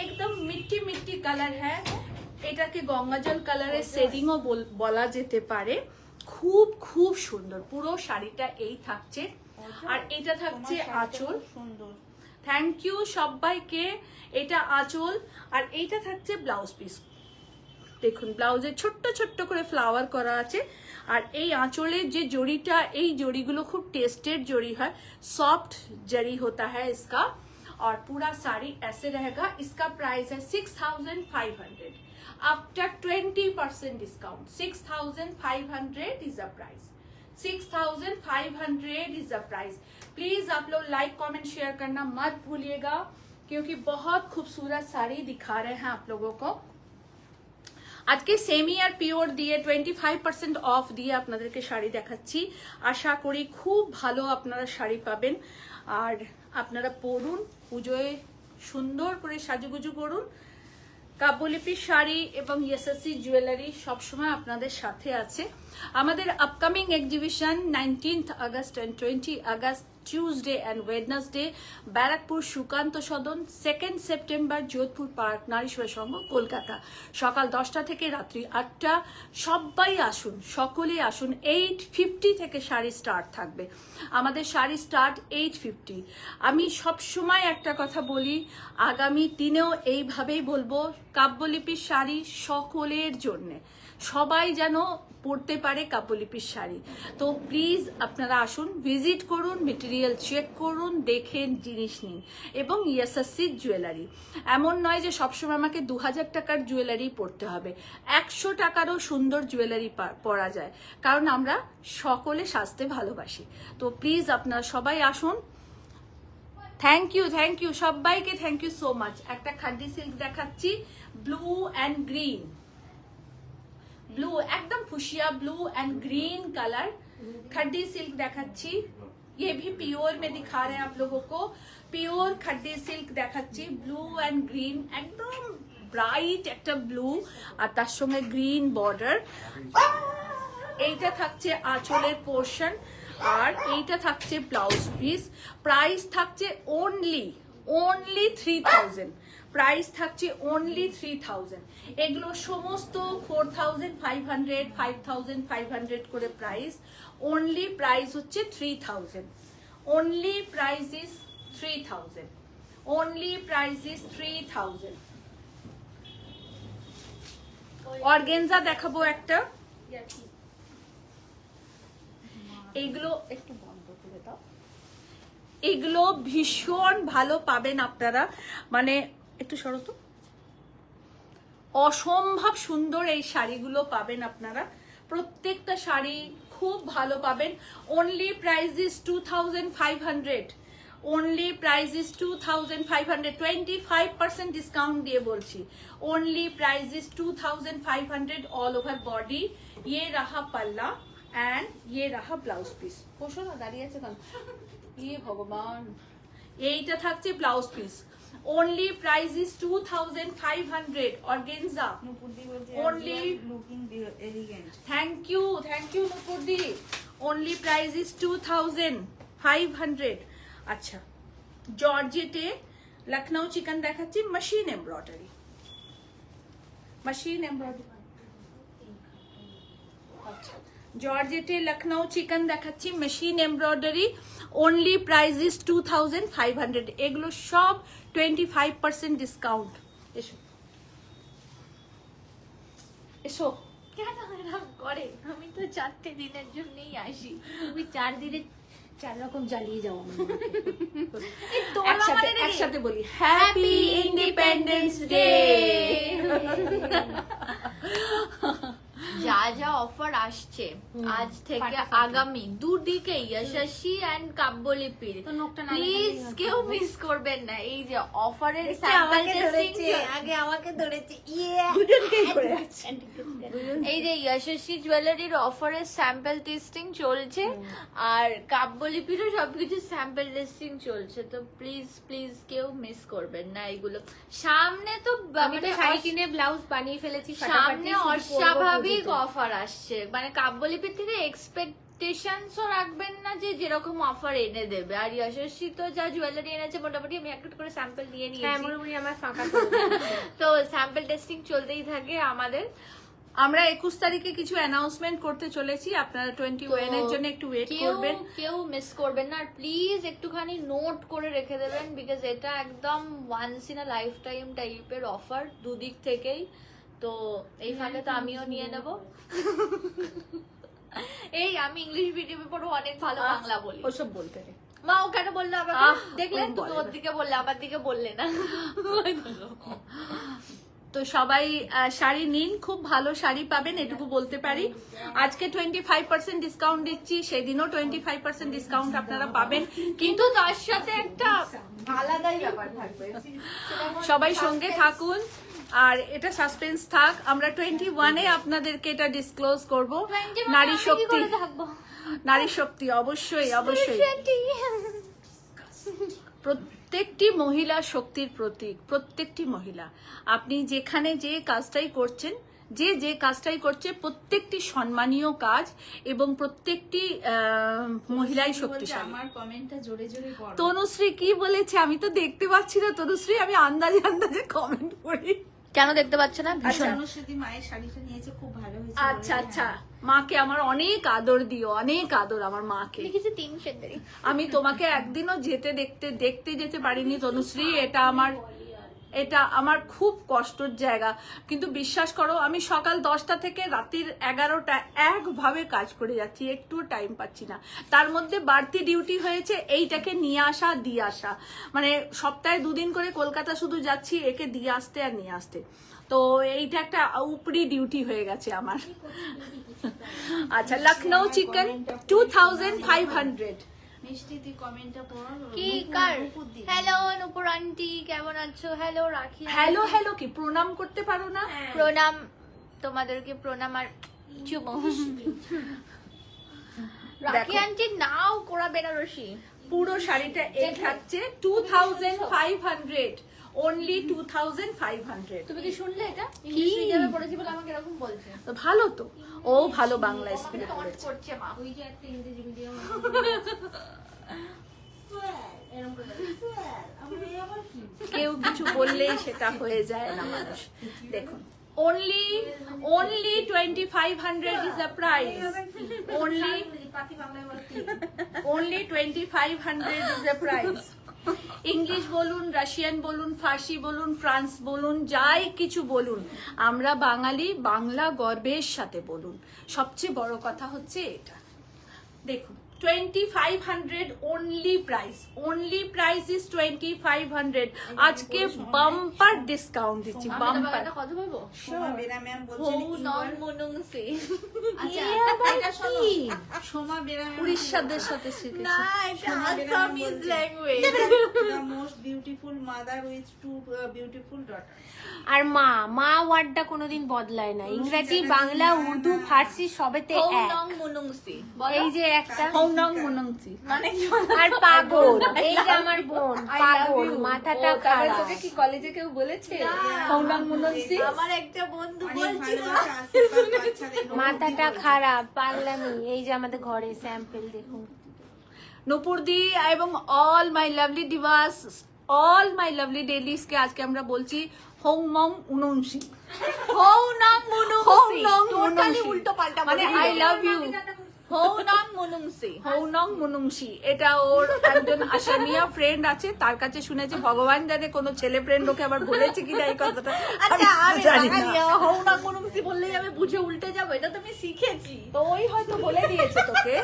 একদম মিট্টি মিট্টি কালার হ্যাঁ, এটাকে গঙ্গাজল কালারের শেডিংও বলা যেতে পারে। খুব খুব সুন্দর পুরো শাড়িটা এই থাকছে। আর এটা থাকছে আঁচল, সুন্দর, থ্যাংক ইউ সবাইকে। এটা আঁচল, আর এইটা থাকছে ব্লাউজ পিস। দেখুন ব্লাউজে ছোট্ট ছোট্ট করে ফ্লাওয়ার করা আছে। আর এই আঁচলের যে জড়িটা, এই জড়িগুলো খুব টেস্টেড জড়ি হয়, सॉफ्ट जरी होता है इसका। और पूरा साड़ी ऐसे रहेगा। इसका प्राइस है 6500 after 20% discount. 6500 is the price, 6500 is the price. Please आप लोग लाइक कमेंट शेयर करना मत भूलिएगा, क्योंकि बहुत खूबसूरत साड़ी दिखा रहे हैं आप लोगों को। আজকে সেমি আর পিওর দিয়ে 25% অফ দিয়ে আপনাদেরকে শাড়ি দেখাচ্ছি। আশা করি খুব ভালো আপনারা শাড়ি পাবেন, আর আপনারা পরুন, পুজোয় সুন্দর করে সাজুগুজু করুন। কাব্যলিপির শাড়ি এবং এসএসসি জুয়েলারি সবসময় আপনাদের সাথে আছে। আমাদের upcoming exhibition 19th August and 20 August Tuesday and Wednesday Barrackpore Sukanta Sadan, 2nd September Jodhpur park, Narishwar Sangha, Kolkata, সকাল 10টা থেকে রাত্রি 8টা। সবাই আসুন, সকলে আসুন। 850 থেকে শাড়ি স্টার্ট থাকবে, আমাদের শাড়ি স্টার্ট 850। আমি সবসময় একটা কথা বলি, আগামী দিনেও এইভাবেই বলবো, কাব্যলিপির শাড়ি সকলের জন্যে, সবাই যেন পড়তে পারে কাব্যলিপির শাড়ি। তো প্লিজ আপনারা আসুন, ভিজিট করুন, মেটেরিয়াল চেক করুন, দেখেন, জিনিস নিন। এবং এসএসসি জুয়েলারি এমন নয় যে সবসময় আমাকে 2000 টাকার জুয়েলারি পরতে হবে, 100 টাকারও সুন্দর জুয়েলারি পরা যায়, কারণ আমরা সকলে সাজতে ভালোবাসি। তো প্লিজ আপনারা সবাই আসুন। থ্যাংক ইউ সবাইকে, থ্যাংক ইউ সো মাচ। একটা খাড্ডি সিল্ক দেখাচ্ছি, ব্লু অ্যান্ড গ্রিন, ব্লু एकदम fuchsia blue and green colour khaddi silk देखाচ্ছি। ये भी प्योर में दिखा रहे हैं आप लोगों को, प्योर खड्डी सिल्क देखाচ্ছি, ब्लू एंड ग्रीन, एकदम ब्राइट একটা ব্লু আর তার সঙ্গে গ্রিন বর্ডার। এইটা থাকছে আঁচলের পোর্শন, আর এইটা থাকছে ব্লাউজ পিস। প্রাইস থাকছে অনলি 3000, প্রাইস থাকছে অনলি 3000। এগুলো সমস্ত 4500, 5500 করে প্রাইস। অনলি প্রাইস হচ্ছে 3000, only price is 3000, only price is 3000। Organza দেখাবো একটা। এইগুলো একটু বন্ধ করে দাও। এগুলো ভীষণ ভালো পাবেন আপনারা, মানে একটু সরো তো। অসম্ভব সুন্দর এই শাড়িগুলো পাবেন আপনারা, প্রত্যেকটা শাড়ি খুব ভালো পাবেন। Only price is 2500, only price is 2500, 25% discount দিয়ে বলছি। Only price is 2500 all over body. ये रहा पल्ला एंड ये रहा ब्लाउज पिस। বসো না, দাঁড়িয়ে আছে কেন? ये भगवान, এইটা থাকছে blouse piece. only price is 2500 organza। নুপুরদি বলছে Only looking elegant. thank you নুপুরদি। only price is 2500। আচ্ছা, জর্জেটে লখনউ চিকন দেখাচ্ছি, মেশিন এমব্রয়ডারি, মেশিন এমব্রয়ডারি। আচ্ছা, জর্জেটে লখনউ চিকন দেখাচ্ছি, machine embroidery. Only price is 2500। এগুলো সব 25% ডিসকাউন্ট। এসো এসো। কেন এরকম করে? আমি তো 4টে দিনের জন্যই আসি, তুমি 4 দিনে 4 রকম জ্বালিয়ে যাও আমাকে। এই তোর একসাথে মানে একসাথে বলি, হ্যাপি ইন্ডিপেন্ডেন্স ডে। যা যা অফার আসছে আজ থেকে আগামী দুদিকে যশস্বী এন্ড কাব্যলিপির, তো নোকটা না প্লিজ লাগালেই কেউ মিস করবেন না। এই যে অফারের স্যাম্পল টেস্টিং, আগে আমাকে ধরেছে। ইয়ে দুজনকেই করে আছে। এই যে যশস্বী জুয়েলারির অফারের স্যাম্পল টেস্টিং চলছে, আর কাব্যলিপিরও সবকিছু স্যাম্পল টেস্টিং চলছে। তো প্লিজ প্লিজ কেউ মিস করবেন না এইগুলো। সামনে তো আমি তো শাড়ি কিনে ব্লাউজ বানিয়ে ফেলেছি, সামনে অস্বাভাবিক অফার আসছে, মানে কাব্যলিপির থেকে এক্সপেকটেশনসও রাখবেন না যে যেরকম অফার এনে দেবে। আর যশস্বী তো যা জুয়েলারি এনেছে মোটামুটি আমি একটা করে স্যাম্পল নিয়ে হ্যাঁ, নিয়েছি, মোটামুটি আমার ফাঁকা করে দাও। তো স্যাম্পল টেস্টিং চলতেই থাকে আমাদের। আমরা 21 তারিখে কিছু অ্যানাউন্সমেন্ট করতে চলেছি, আপনারা 21 এর জন্য একটু ওয়েট করবেন। কেউ মিস করবেন না, আর প্লিজ একটুখানি নোট করে রেখে দেবেন, বিকজ এটা একদম once in a life time টাইপের অফার দুদিক থেকেই। তো এই ফাঁকে তো আমিও নিয়ে নেব। এই আমি ইংলিশ মিডিয়ামে পড়ো, অনেক ভালো বাংলা বলি। ওসব বলতে নেই। মা ও কেন বললো আমাকে? দেখলেন, ওরম তুমি বলে ওর দিকে বললে, আমার দিকে বললে না। তো সবাই শাড়ি নিন, খুব ভালো শাড়ি পাবেন, এটুকু বলতে পারি। আজকে 25% ডিসকাউন্ট দিচ্ছি, সেদিনও 25% ডিসকাউন্ট আপনারা পাবেন, কিন্তু তার সাথে একটা আলাদাই ব্যাপার থাকবে। সবাই সঙ্গে থাকুন। আর এটা সাসপেন্স থাক, আমরা 21-এ আপনাদেরকে এটা ডিসক্লোজ করব। নারী শক্তি, নারী শক্তি, অবশ্যই অবশ্যই। প্রত্যেকটি মহিলা শক্তির প্রতীক, প্রত্যেকটি মহিলা। আপনি যেখানে যে কাজটাই করছেন, যে কাজটাই করছে, প্রত্যেকটি সম্মানীয় কাজ এবং প্রত্যেকটি মহিলাই শক্তিশালী। আমার কমেন্টটা জোরে জোরে পড়ো। তনুশ্রী কি বলেছে আমি তো দেখতে পাচ্ছি না। তনুশ্রী, আমি আন্দাজে আন্দাজে কমেন্ট পড়ি। কেন দেখতে পাচ্ছ না? আচ্ছা, অনুশ্রী মায়ের শাড়িটা নিয়েছে, খুব ভালো হয়েছে। আচ্ছা আচ্ছা, মাকে আমার অনেক আদর দিও, অনেক আদর আমার মাকে। লিখেছে 3 সেন্টারি। আমি তোমাকে একদিনও দেখতে যেতে পারিনি তনুশ্রী, এটা আমার খুব কষ্টের জায়গা। কিন্তু বিশ্বাস করো, আমি সকাল 10টা থেকে রাতের 11টা একভাবে কাজ করে যাচ্ছি, একটু টাইম পাচ্ছি না। তার মধ্যে বাড়তি ডিউটি হয়েছে এইটাকে নিয়ে আসা দিয়ে আসা, মানে সপ্তাহে 2 দিন করে কলকাতা শুধু যাচ্ছি একে দিয়ে আসতে আর নিয়ে আসতে। তো এইটা একটা উপরি ডিউটি হয়ে গেছে আমার। আচ্ছা, লখনউ চিকেন 2500। মিষ্টি তুই কমেন্টটা পড়। কি কার? হ্যালো নূপুর আন্টি, কেমন আছো? হ্যালো রাখি। হ্যালো হ্যালো কি প্রণাম করতে পারো না? প্রণাম, তোমাদেরকে প্রণাম আর চুমু। রাখি আন্টি নাও কোরা বেনারসি। পুরো শাড়িটা এই থাকছে 2500, অনলি 2500। তুমি কি শুনলে এটা? ইংলিশ মিডিয়ামে পড়েছি বলে আমাকে এরকম বলছে। তো ভালো তো, ও ভালো বাংলা স্কুলে কমেন্ট পড়েছে। করছে মা। ওই যে একটা ইংরেজি মিডিয়াম এরকম করে কেউ কিছু বললেই সেটা হয়ে যায় না মানুষ। দেখুন, only 2500 is the price. Only 2500 is the price. English বলুন, রাশিয়ান বলুন, ফার্সি বলুন, ফ্রান্স বলুন, যাই কিছু বলুন, আমরা বাঙালি, বাংলা গর্বের সাথে বলুন। সবচেয়ে বড় কথা হচ্ছে এটা। দেখুন 2500 only price is 2500। আজকে বাম্পার ডিসকাউন্ট দিচ্ছি, আমি বাম্পার। তোমাকে একটা কথা বলবো? সোমা বেরা ম্যাম বলছেন হৌ you নং are- মুনুংসি। আচ্ছা এটা শোনো, সোমা বেরা ম্যাম উড়িষ্যাদের সাথে শিখেছি। না, এটা সোমা বেরা ম্যাম আসামিজ বলছে, language. the most beautiful mother with two beautiful daughters। আর মা ওয়ার্ডটা কোনোদিন বদলায় না, ইংরেজি, বাংলা, উর্দু, ফার্সি সবেতে হৌ এক। নং মুনুংসি। এই যে একটা হৌ নং মুনংসি। মানে কি? আর পাগল, এই যে আমার বোন পাগল, মাথাটা খারাপ। তোকে কি কলেজে কেউ বলেছে হৌ নং মুনংসি? আমার একটা বন্ধু অনেক বলছিল ভালোবাসা আশীর্বাদ বাচ্চাদের মাথাটা খারাপ, পাগলামি। এই যে আমাদের ঘরে স্যাম্পল দেখুন। নূপুরদি এবং all my lovely divas, all my lovely dollies কে আজকে আমরা বলছি হৌ নং মুনংসি। হৌ নং মুনুংসি। হৌ নং টোটালি মুনংসি। উল্টো পাল্টা মানে বলে আই দিল। Love you. হৌ নং মুনুংসি। হৌ নং মুনুংসি, এটা ওর একজন আসামিয়া ফ্রেন্ড আছে, তার কাছে শুনেছি। ভগবান জানে কোনো ছেলে ফ্রেন্ড ওকে আবার বলেছে কিনা এই কথাটা, আচ্ছা, আমি জানি না। বাঙালি, হৌ নং মুনুংসি বললেই আমি বুঝে উল্টে যাবো, এটা তো আমি শিখেছি। তো ওই হয়তো বলে দিয়েছে তোকে।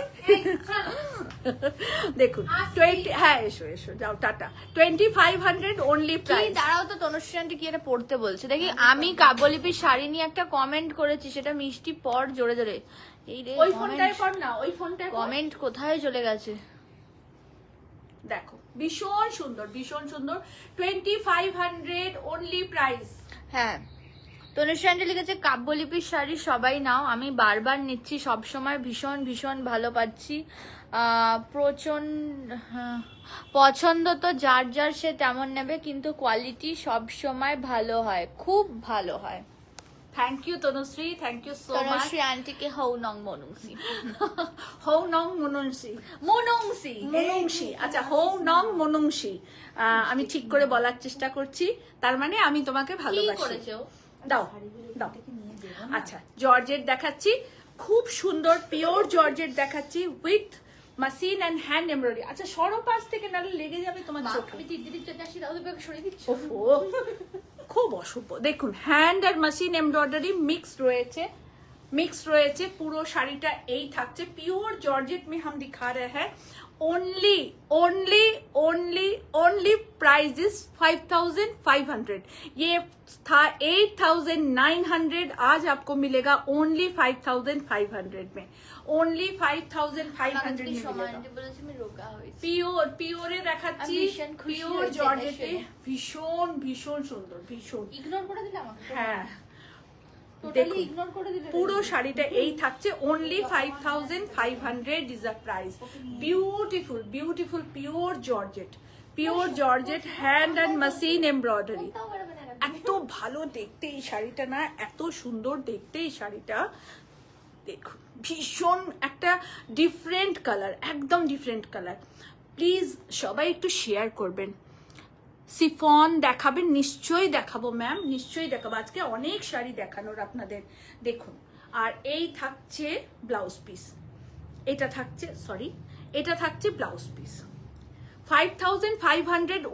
দেখুন 20, হ্যাঁ এসো এসো, যাও টাটা। 2500 অনলি কি প্রাইস। দাঁড়াও তো, তনুশ্রী আন্টি কি এটা পড়তে বলছে দেখি। আমি কাব্যলিপির শাড়ি নিয়ে একটা কমেন্ট করেছি, সেটা মিষ্টি পর জোরে জোরে। এই রে, ওই ফোনটায় পর না, ওই ফোনটায় পর। কমেন্ট কোথায় চলে গেছে? দেখো ভীষণ সুন্দর, ভীষণ সুন্দর। 2500 অনলি প্রাইস। হ্যাঁ, তনুশ্রী আন্টি লিখেছে কাব্যলিপির শাড়ি সবাই নাও, আমি বারবার নিচ্ছি, সব সময় ভীষণ ভীষণ ভালো পাচ্ছি। প্রচন্ড পছন্দ তো যার যার, সে তেমন নেবে, কিন্তু কোয়ালিটি সব সময় ভালো হয়, খুব ভালো হয়। Thank you Tanushree, thank you so much. Tanushree আন্টিকে হৌ নং মনুংসি। হৌ নং মুনুংসি। মনুংসি। মুনুংসি, আচ্ছা হৌ নং মুনুংসি। আমি ঠিক করে বলার চেষ্টা করছি, তার মানে আমি তোমাকে কি ভালোবাসি। করেছে ও? দাও দাও। আচ্ছা জর্জেট দেখাচ্ছি, খুব সুন্দর পিওর জর্জেট দেখাচ্ছি উইথ মাসিন এন্ড হ্যান্ড এমব্রয়ডারি। আচ্ছা সরো পাশ থেকে, নাহলে লেগে যাবে তোমার চোখে। আমি দিদির জন্য আসি, তাহলে ব্যাগ সরিয়ে দিচ্ছ। ওফো, খুব অশুভ। দেখুন হ্যান্ড আর মেশিন এমব্রয়ডারি মিক্স রয়েছে। পুরো শাড়িটা এই থাকছে। পিওর জর্জেট में हम दिखा रहे हैं। only price is 5500। ये था 8900, आज आपको मिलेगा ओनली 5500 में। ओनली 5500 में সময় मिलेगा। আন্টি বলেছে আমি রোগা হয়েছি। পিওরে দেখাচ্ছি, আমি ভীষণ খুশি পিওর হয়েছি জর্জেটে, এটা শুনে। ভীষণ ভীষণ সুন্দর, ভীষণ। ইগনোর করে দিলে আমাকে, হ্যাঁ টোটালি দেখুন ইগনোর করে দিলে। পুরো শাড়িটা এই থাকছে। Only 5500 is the price. Beautiful beautiful pure georgette hand and machine embroidery. এত ভালো দেখতে এই শাড়িটা না, এত সুন্দর দেখতে এই শাড়িটা। দেখুন ভীষণ একটা ডিফারেন্ট কালার, একদম ডিফারেন্ট কালার। প্লিজ সবাই একটু শেয়ার করবেন। সিফন দেখাবেন? নিশ্চয়ই দেখাবো ম্যাম, নিশ্চয়ই দেখাবো। আজকে অনেক শাড়ি দেখানোর আপনাদের। দেখুন আর এই থাকছে ব্লাউজ পিস, এটা থাকছে blouse piece. 5500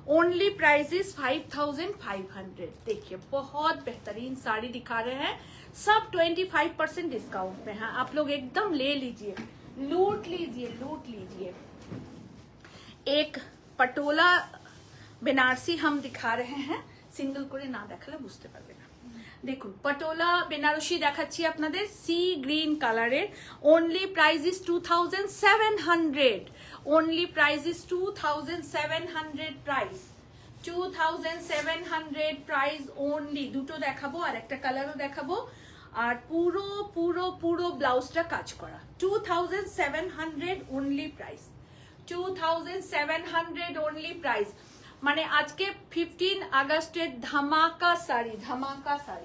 only price is 5500। देखिए बहुत बेहतरीन साड़ी दिखा रहे हैं, सब 25% डिस्काउंट में है। आप लोग एकदम ले लीजिए, लूट लीजिए। एक पटोला बेनारसी हम दिखा रहे हैं, सिंगल করে না দেখালে বুঝতে পারবে না। দেখুন পটোলা বেনারসি দেখাচ্ছি আপনাদের, সি গ্রিন কালারের। Only price is 2700। Only price is 2700 price. 2700 price only. দুটো দেখাবো আর একটা কালারও দেখাবো। আর পুরো পুরো পুরো ব্লাউজটা কাজ করা। 2700 অনলি প্রাইস। 2700 only price. মানে আজকে 15 আগস্টের ধামাকা শাড়ি।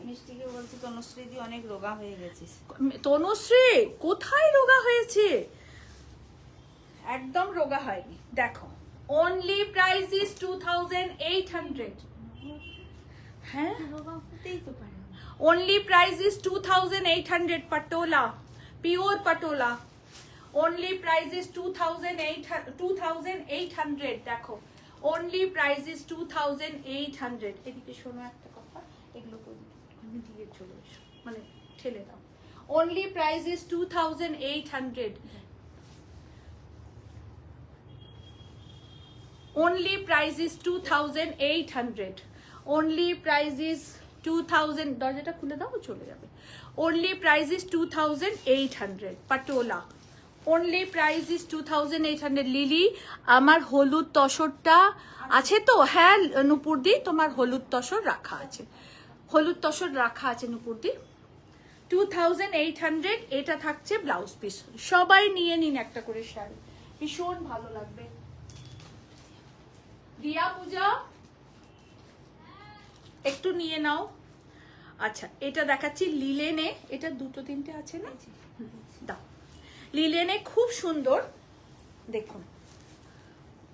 মিষ্টিকে বলছি তনুশ্রী দি অনেক রোগা হয়ে গেছিস। তনুশ্রী কোথায় রোগা হয়েছে? একদম রোগা হয়নি। দেখো অনলি প্রাইস ইজ 2800। হ্যাঁ রোগা হতেই তো পারে না। only price is 2800 patola, pure patola। only price is 2800 দেখো only price is 2800 এদিকে শোনো একটা কথা এগুলো আমি দিয়ে চলে এসো মানে ঠেলে দাও only price is 2800 only price is 2800 only price is 2000 দরজাটা খুলে দাও চলে যাবে only price is 2800 patola only price is 2800 lily আমার হলুদ তসরটা আছে তো হ্যাঁ নুপুরদি তোমার হলুদ তসর রাখা আছে হলুদ তসর রাখা আছে নুপুরদি 2800 এটা থাকছে ব্লাউজ পিস সবাই নিয়ে নিন একটা করে শাড়ি ভীষণ ভালো লাগবে দিয়া পূজা একটু নিয়ে নাও আচ্ছা এটা দেখাচ্ছি লিলেনে এটা দুটো তিনটে আছে না দাও লিলেনে খুব সুন্দর দেখুন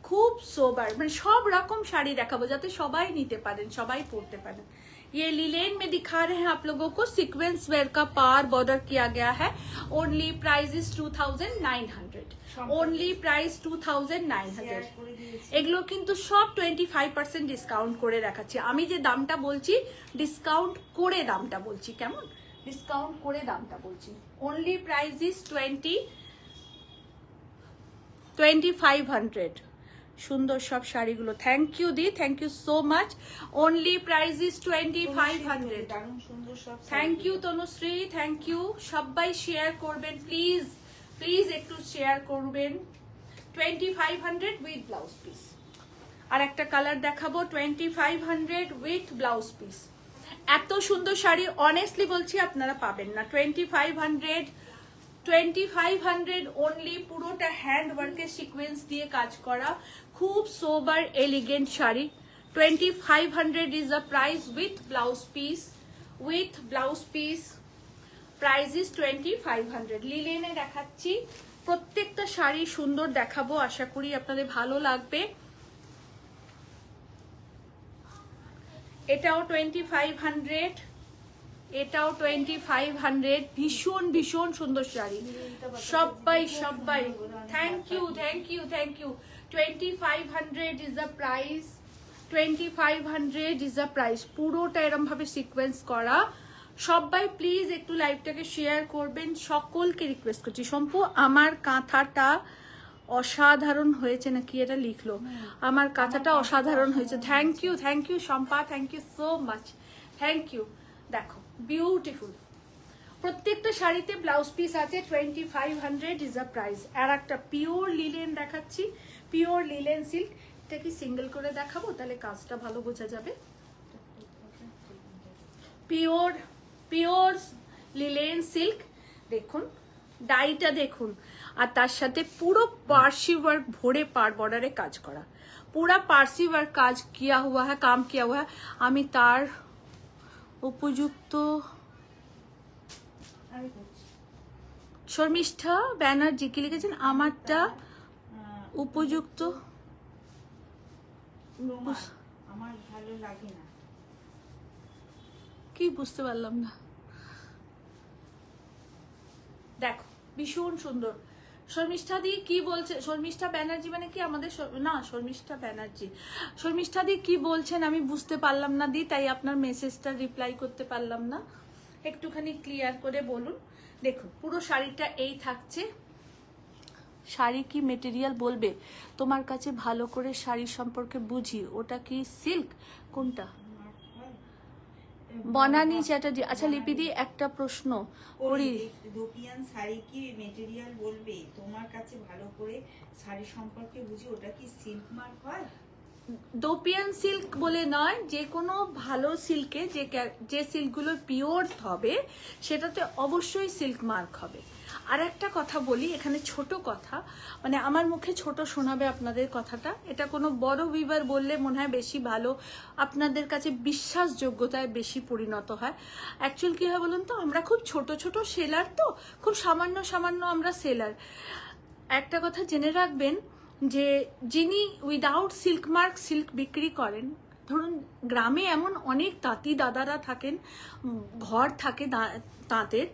খুব সোবার মানে সব রকম শাড়ি দেখাবো যাতে সবাই নিতে পারেন সবাই পরতে পারেন ये लीलेन में दिखा रहे हैं आप लोगों को सीक्वेंस वेयर का पार बॉर्डर किया गया है only price is 2900 only price 2900 এগুলো কিন্তু সব 25% ডিসকাউন্ট করে রাখাচ্ছি আমি যে দামটা বলছি ডিসকাউন্ট করে দামটা বলছি কেমন ডিসকাউন্ট করে দামটা বলছি ওনলি প্রাইস ইজ 2500 সুন্দর সব শাড়িগুলো থ্যাংক ইউ দি thank you so much only price is 2500 দারুণ সুন্দর সব thank you Tanushree thank you সবাই শেয়ার করবেন প্লিজ প্লিজ একটু শেয়ার করবেন 2500 উইথ ব্লাউজ পিস আর একটা কালার দেখাবো 2500 উইথ ব্লাউজ পিস এত সুন্দর শাড়ি অনেস্টলি বলছি আপনারা পাবেন না 2500 অনলি পুরোটা হ্যান্ড ওয়ার্কের সিকোয়েন্স দিয়ে কাজ করা খুব sober elegant sari 2500 is the price with blouse piece price is 2500 লিলেনে দেখাচ্ছি প্রত্যেকটা শাড়ি সুন্দর দেখাবো আশা করি আপনাদের ভালো লাগবে এটাও 2500 এটাও 2500 ভীষণ ভীষণ সুন্দর শাড়ি সবাই thank you 2500 is the price 2500 is the price পুরোটা এরকম ভাবে সিকোয়েন্স করা সবাই প্লিজ একটু লাইভটাকে শেয়ার করবেন সকলকে রিকোয়েস্ট করছি শম্পু আমার কাঁথাটা অসাধারণ হয়েছে নাকি এটা লিখলো আমার কাঁথাটা অসাধারণ হয়েছে thank you Shampa thank you so much thank you দেখো বিউটিফুল প্রত্যেকটা শাড়িতে ব্লাউজ পিস আছে 2500 ইজ দ্য প্রাইস আর একটা পিওর লিলেন দেখাচ্ছি পিওর লিলেন সিল্ক এটা কি সিঙ্গেল করে দেখাবো তাহলে কাজটা ভালো বোঝা যাবে পিওর লিলেন সিল্ক দেখুন ডাইটা দেখুন আর তার সাথে পুরো পার্সি ওয়ার্ক ভরে পার বর্ডারে কাজ করা পুরা পার্সি ওয়ার্ক কাজ কিয়া হুয়া হ্যাঁ কাম কিয়া হুয়া হ্যাঁ আমি তার উপযুক্ত শর্মিষ্ঠা ব্যানার্জি কি লিখেছেন আমারটা উপযুক্ত আমার ভালো লাগে না কি বুঝতে পারলাম না দেখো ভীষণ সুন্দর শর্মিষ্ঠা দি কি বলছে শর্মিষ্ঠা ব্যানার্জি মানে কি আমাদের না শর্মিষ্ঠা ব্যানার্জি শর্মিষ্ঠা দি কি বলছেন আমি বুঝতে পারলাম না দি তাই আপনার মেসেজটা রিপ্লাই করতে পারলাম না একটুখানি ক্লিয়ার করে বলুন দেখুন পুরো শাড়িটা এই থাকছে শাড়ি কি মেটেরিয়াল বলবে তোমার কাছে ভালো করে শাড়ি সম্পর্কে বুঝি ওটা কি সিল্ক কোনটা বনানী চ্যাটার্জি আচ্ছা লিপিদি একটা প্রশ্ন করি দোপিয়ান শাড়ি কি মেটেরিয়াল বলবে তোমার কাছে ভালো করে শাড়ি সম্পর্কে বুঝি ওটা কি সিল্ক মার্ক হয় দোপিয়ান সিল্ক বলে নয় যে কোনো ভালো সিল্কে যে সিল্কগুলো পিওর হবে সেটাতে অবশ্যই সিল্ক মার্ক হবে আর একটা কথা বলি এখানে ছোট কথা মানে আমার মুখে ছোট শোনাবে আপনাদের কথাটা এটা কোনো বড় উইভার বললে মনে হয় বেশি ভালো আপনাদের কাছে বিশ্বাসযোগ্যতায় বেশি পরিণত হয় অ্যাকচুয়াল কি হয় বলুন তো আমরা খুব ছোট ছোট সেলার তো খুব সামান্য আমরা সেলার একটা কথা জেনে রাখবেন যে যিনি উইদাউট সিল্ক মার্ক সিল্ক বিক্রি করেন ধরুন গ্রামে এমন অনেক তাঁতি দাদারা থাকেন, ঘর থাকে তাঁতের,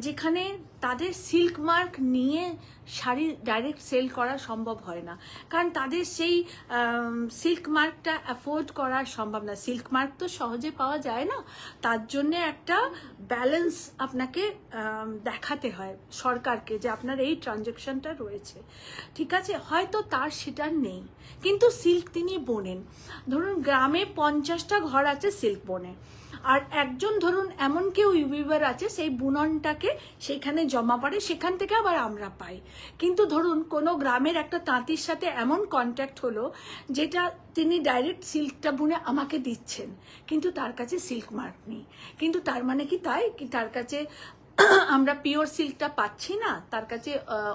যেখানে তাদের সিল্ক মার্ক নিয়ে শাড়ি ডাইরেক্ট সেল করা সম্ভব হয় না, কারণ তাদের সেই সিল্ক মার্কটা অ্যাফোর্ড করা সম্ভব না। সিল্ক মার্ক তো সহজে পাওয়া যায় না, তার জন্যে একটা ব্যালেন্স আপনাকে দেখাতে হয় সরকারকে যে আপনার এই ট্রানজ্যাকশনটা রয়েছে, ঠিক আছে? হয়তো তার সেটা নেই, কিন্তু সিল্ক তিনি বোনেন। ধরুন গ্রামে 50টা ঘর আছে সিল্ক বোনে, আর একজন ধরুন এমন কেউ উইভার আছে সেই বুননটাকে সেখানে জমা পড়ে, সেখান থেকে আবার আমরা পাই। কিন্তু ধরুন কোনো গ্রামের একটা তাঁতির সাথে এমন কন্ট্যাক্ট হলো যেটা তিনি ডাইরেক্ট সিল্কটা বুনে আমাকে দিচ্ছেন, কিন্তু তার কাছে সিল্ক মার্ক নেই। কিন্তু তার মানে কি তাই কি তার কাছে আমরা পিওর সিল্কটা পাচ্ছি না, তার কাছে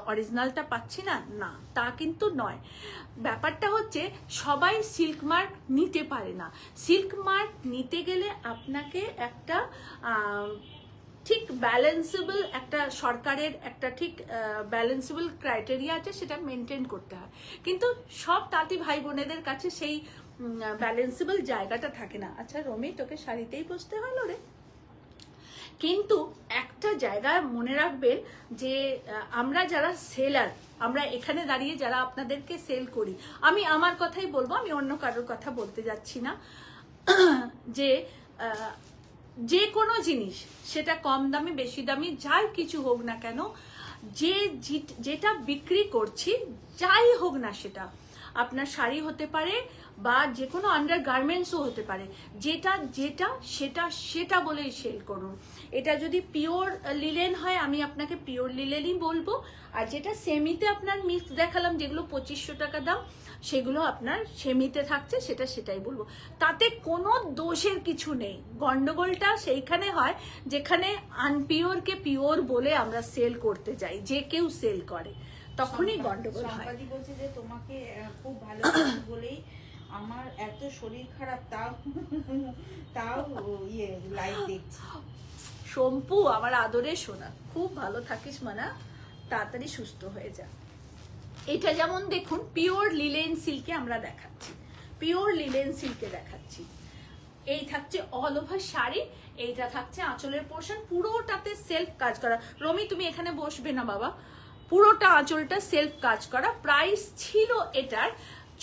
অরিজিনালটা পাচ্ছি না? না, তা কিন্তু নয়। ব্যাপারটা হচ্ছে সবাই সিল্ক মার্ক নিতে পারে না। সিল্ক মার্ক নিতে গেলে আপনাকে একটা ঠিক ব্যালেন্সেবল একটা সরকারের একটা ঠিক ব্যালেন্সেবল ক্রাইটেরিয়া আছে, সেটা মেনটেন করতে হয়। কিন্তু সব তাঁতি ভাই বোনেদের কাছে সেই ব্যালেন্সেবল জায়গাটা থাকে না। আচ্ছা রমি, তোকে শাড়িতেই বসতে হলো রে। কিন্তু একটা জায়গায় মনে রাখবেন যে আমরা যারা সেলার, আমরা এখানে দাঁড়িয়ে যারা আপনাদেরকে সেল করি, আমি আমার কথাই বলবো, আমি অন্য কারোর কথা বলতে যাচ্ছি না, যে কোনো জিনিস সেটা কম দামি বেশি দামি যাই কিছু হোক না কেন, যেটা বিক্রি করছি যাই হোক না, সেটা আপনার শাড়ি হতে পারে বা যে কোনো আন্ডার গার্মেন্টসও হতে পারে, যেটা যেটা সেটা সেটা বলেই সেল করুন। এটা যদি পিওর লিলেন হয় আমি আপনাকে পিওর লিলেনই বলবো, আর যেটা সেমিতে আপনার মিক্স দেখালাম যেগুলো 2500 টাকা দাম, সেগুলো আপনার সেমিতে থাকছে সেটাই বলবো। তাতে কোনো দোষের কিছু নেই। গন্ডগোলটা সেইখানে হয় যেখানে আনপিওরকে পিওর বলে আমরা সেল করতে যাই, যে কেউ সেল করে, তখনই গন্ডগোল হয়। সম্পাদি বলছে যে তোমাকে খুব ভালো বলেই আমার এত শরীর খারাপ, তাও লাইভ দেখছি। শম্পু আমার আদরে সোনা, খুব ভালো থাকিস মানা, তাড়াতাড়ি সুস্থ হয়ে যা। এটা যেমন দেখুন পিওর লিলেন সিল্কে আমরা দেখাচ্ছি, পিওর লিলেন সিল্কে দেখাচ্ছি। এই থাকছে অল ওভার শাড়ি, এইটা থাকছে আঁচলের পোর্শন, পুরোটাতে সেলফ কাজ করা। রমি তুমি এখানে বসবে না বাবা, পুরোটা আঁচলটা সেলফ কাজ করা। প্রাইস ছিল এটার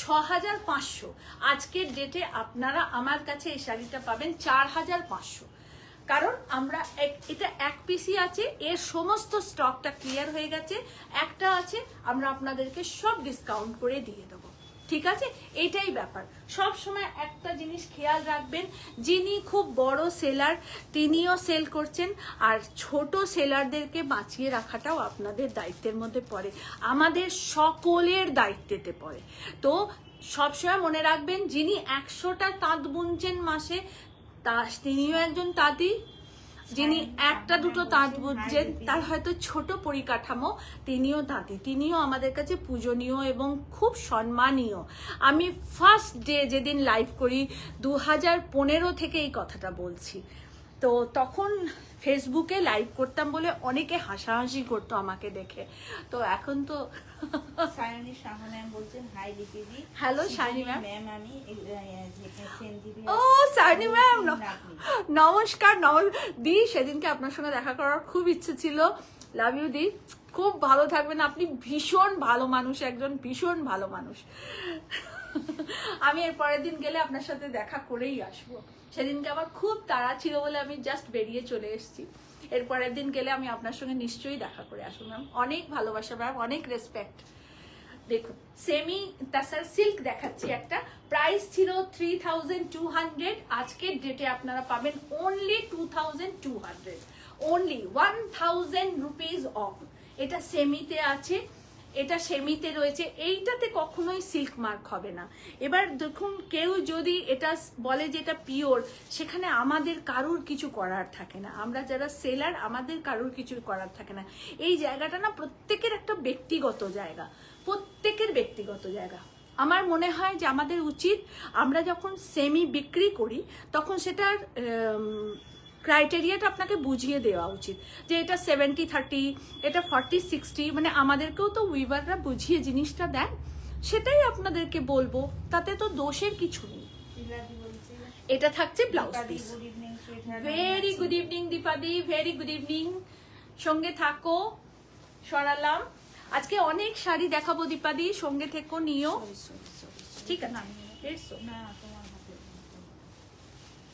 6500, আজকের ডেটে আপনারা আমার কাছে এই শাড়িটা পাবেন 4500, কারণ আমরা এটা এক পিসি আছে, এর সমস্ত স্টকটা ক্লিয়ার হয়ে গেছে, একটা আছে আমরা আপনাদেরকে সব ডিসকাউন্ট করে দিয়ে দেবো, ঠিক আছে? এটাই ব্যাপার। সব সময় একটা জিনিস খেয়াল রাখবেন, যিনি খুব বড় সেলার তিনিও সেল করছেন, আর ছোট সেলারদেরকে বাঁচিয়ে রাখাটাও আপনাদের দায়িত্বের মধ্যে পড়ে, আমাদের সকলের দায়িত্বেতে পড়ে। তো সবসময় মনে রাখবেন, যিনি 100টা তাঁত বুনছেন মাসে, তিনিও একজন তাঁতি। যিনি একটা দুটো তাঁত বুনছেন, তার হয়তো ছোট পরিকাঠামো, তিনিও তাঁতি, তিনিও আমাদের কাছে পূজনীয় এবং খুব সম্মানীয়। আমি ফার্স্ট ডে যেদিন লাইভ করি 2015 থেকে এই কথাটা বলছি, তো তখন ফেসবুকে লাইভ করতাম বলে অনেকে হাসাহাসি করতো আমাকে দেখে, তো এখন তো সায়নী সাহনাম বলছেন হাই লিপিদি। Hello Sayani ma'am. আমি সেনদিদি। ও সায়নী ম্যাম নমস্কার। দি, সেদিনকে আপনার সঙ্গে দেখা করার খুব ইচ্ছে ছিল। লাভ ইউ দি, খুব ভালো থাকবেন, আপনি ভীষণ ভালো মানুষ, একজন ভীষণ ভালো মানুষ। আমি এর পরের দিন গেলে আপনার সাথে দেখা করেই আসবো। সেদিনকে আমার খুব তাড়া ছিল বলে আমি জাস্ট বেরিয়ে চলে এসেছি। এর পরের দিন গেলে আমি আপনার সঙ্গে নিশ্চয়ই দেখা করে আসবো ম্যাম। অনেক ভালোবাসা ম্যাম, অনেক রেসপেক্ট। দেখুন সেমি তাসার সিল্ক দেখাচ্ছি একটা, প্রাইস ছিল 3200, আজকের ডেটে আপনারা পাবেন অনলি 2200, অনলি 1000 রুপিস অফ। এটা সেমিতে আছে, এটা সেমিতে রয়েছে, এইটাতে কখনোই সিল্ক মার্ক হবে না। এবার দেখুন কেউ যদি এটা বলে যে এটা পিওর, সেখানে আমাদের কারুর কিছু করার থাকে না, আমরা যারা সেলার আমাদের কারুর কিছু করার থাকে না। এই জায়গাটা না প্রত্যেকের একটা ব্যক্তিগত জায়গা, প্রত্যেকের ব্যক্তিগত জায়গা। আমার মনে হয় যে আমাদের উচিত আমরা যখন সেমি বিক্রি করি তখন সেটার ক্রাইটেরিয়াটা আপনাকে বুঝিয়ে দেওয়া উচিত, যে এটা 70-30, এটা 40-60, মানে আমাদেরকেও তো উইভাররা বুঝিয়ে জিনিসটা দেন, সেটাই আপনাদেরকে বলবো, তাতে তো দোষের কিছু নেই। এটা থাকছে blouse piece. Good evening sweetheart. Very good evening দীপাদি, ভেরি গুড ইভিনিং। সঙ্গে থাকো, সরালাম। আজকে অনেক শাড়ি দেখাবো দীপাদি, সঙ্গে থেকো, নিও, ঠিক আছে? না তোমার হাতে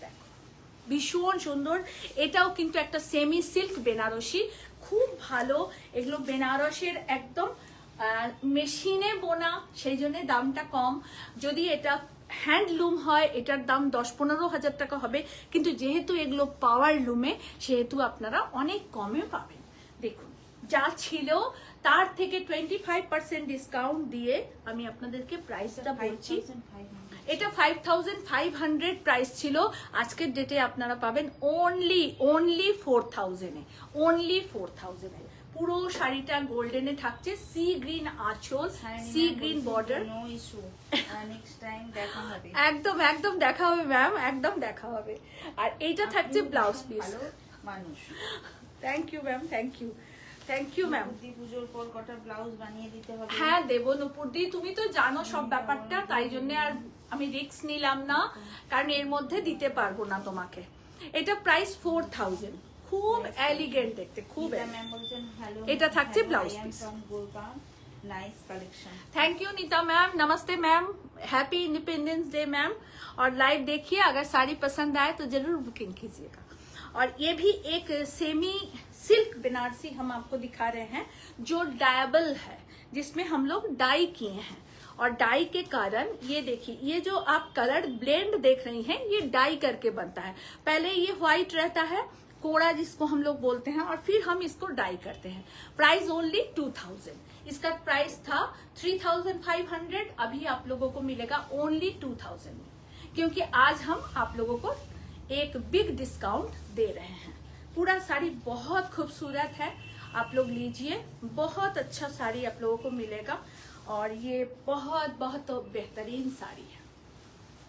দেখো, ভীষণ সুন্দর। এটাও কিন্তু একটা সেমি সিল্ক বেনারসি, খুব ভালো। এগুলো বেনারসের একদম মেশিনে বোনা, সেই জন্য দামটা কম। যদি এটা হ্যান্ডলুম হয় এটার দাম 10-15 হাজার টাকা হবে, কিন্তু যেহেতু এগুলো পাওয়ার লুমে সেহেতু আপনারা অনেক কমে পাবেন। দেখুন, যা ছিল তার থেকে 25% ডিসকাউন্ট দিয়ে আমি আপনাদেরকে প্রাইসটা বলছি। 5500। এটা 5500 প্রাইস ছিল, আজকের ডেটে আপনারা পাবেন অনলি 4000 এ, অনলি 4000 এ। পুরো শাড়িটা গোল্ডেনে থাকছে, সি গ্রিন আঁচল, sea green border. No issue, next time দেখা হবে। একদম একদম দেখা হবে ম্যাম, একদম দেখা হবে। আর এইটা থাকছে ব্লাউজ পিস। ভালো মানুষ। Thank you ma'am, thank you, thank you ma'am. বুদ্ধি পুজোর পর কটা ব্লাউজ বানিয়ে দিতে হবে। হ্যাঁ দেবো নুপুরদি, তুমি তো জানো সব ব্যাপারটা, তাই জন্য আর আমি রিস্ক নিলাম না, কারণ এর মধ্যে দিতে পারবো না তোমাকে। এটা প্রাইস 4000, খুব এলিগেন্ট দেখতে, খুব। ম্যাম বলছেন হ্যালো, এটা থাকছে blouse piece. Nice collection. Thank you Nita ma'am, नमस्ते ma'am, happy independence day ma'am. और लाइव देखिए, अगर साड़ी पसंद आए तो जरूर बुकिंग कीजिएगा। और ये भी एक सेमी सिल्क बनारसी हम आपको दिखा रहे हैं, जो डायबल है, जिसमें हम लोग डाई किए हैं। और डाई के कारण ये देखिए, ये जो आप कलर ब्लेंड देख रही हैं, ये डाई करके बनता है। पहले ये व्हाइट रहता है, कोड़ा जिसको हम लोग बोलते हैं, और फिर हम इसको डाई करते हैं। Price only 2000। इसका प्राइस था 3500, अभी आप लोगों को मिलेगा ओनली 2000 में, क्योंकि आज हम आप लोगों को एक बिग डिस्काउंट दे रहे हैं। पूरा साड़ी बहुत खूबसूरत है, आप लोग लीजिए, बहुत अच्छा साड़ी आप लोगों को मिलेगा। और ये बहुत बहुत बेहतरीन साड़ी है।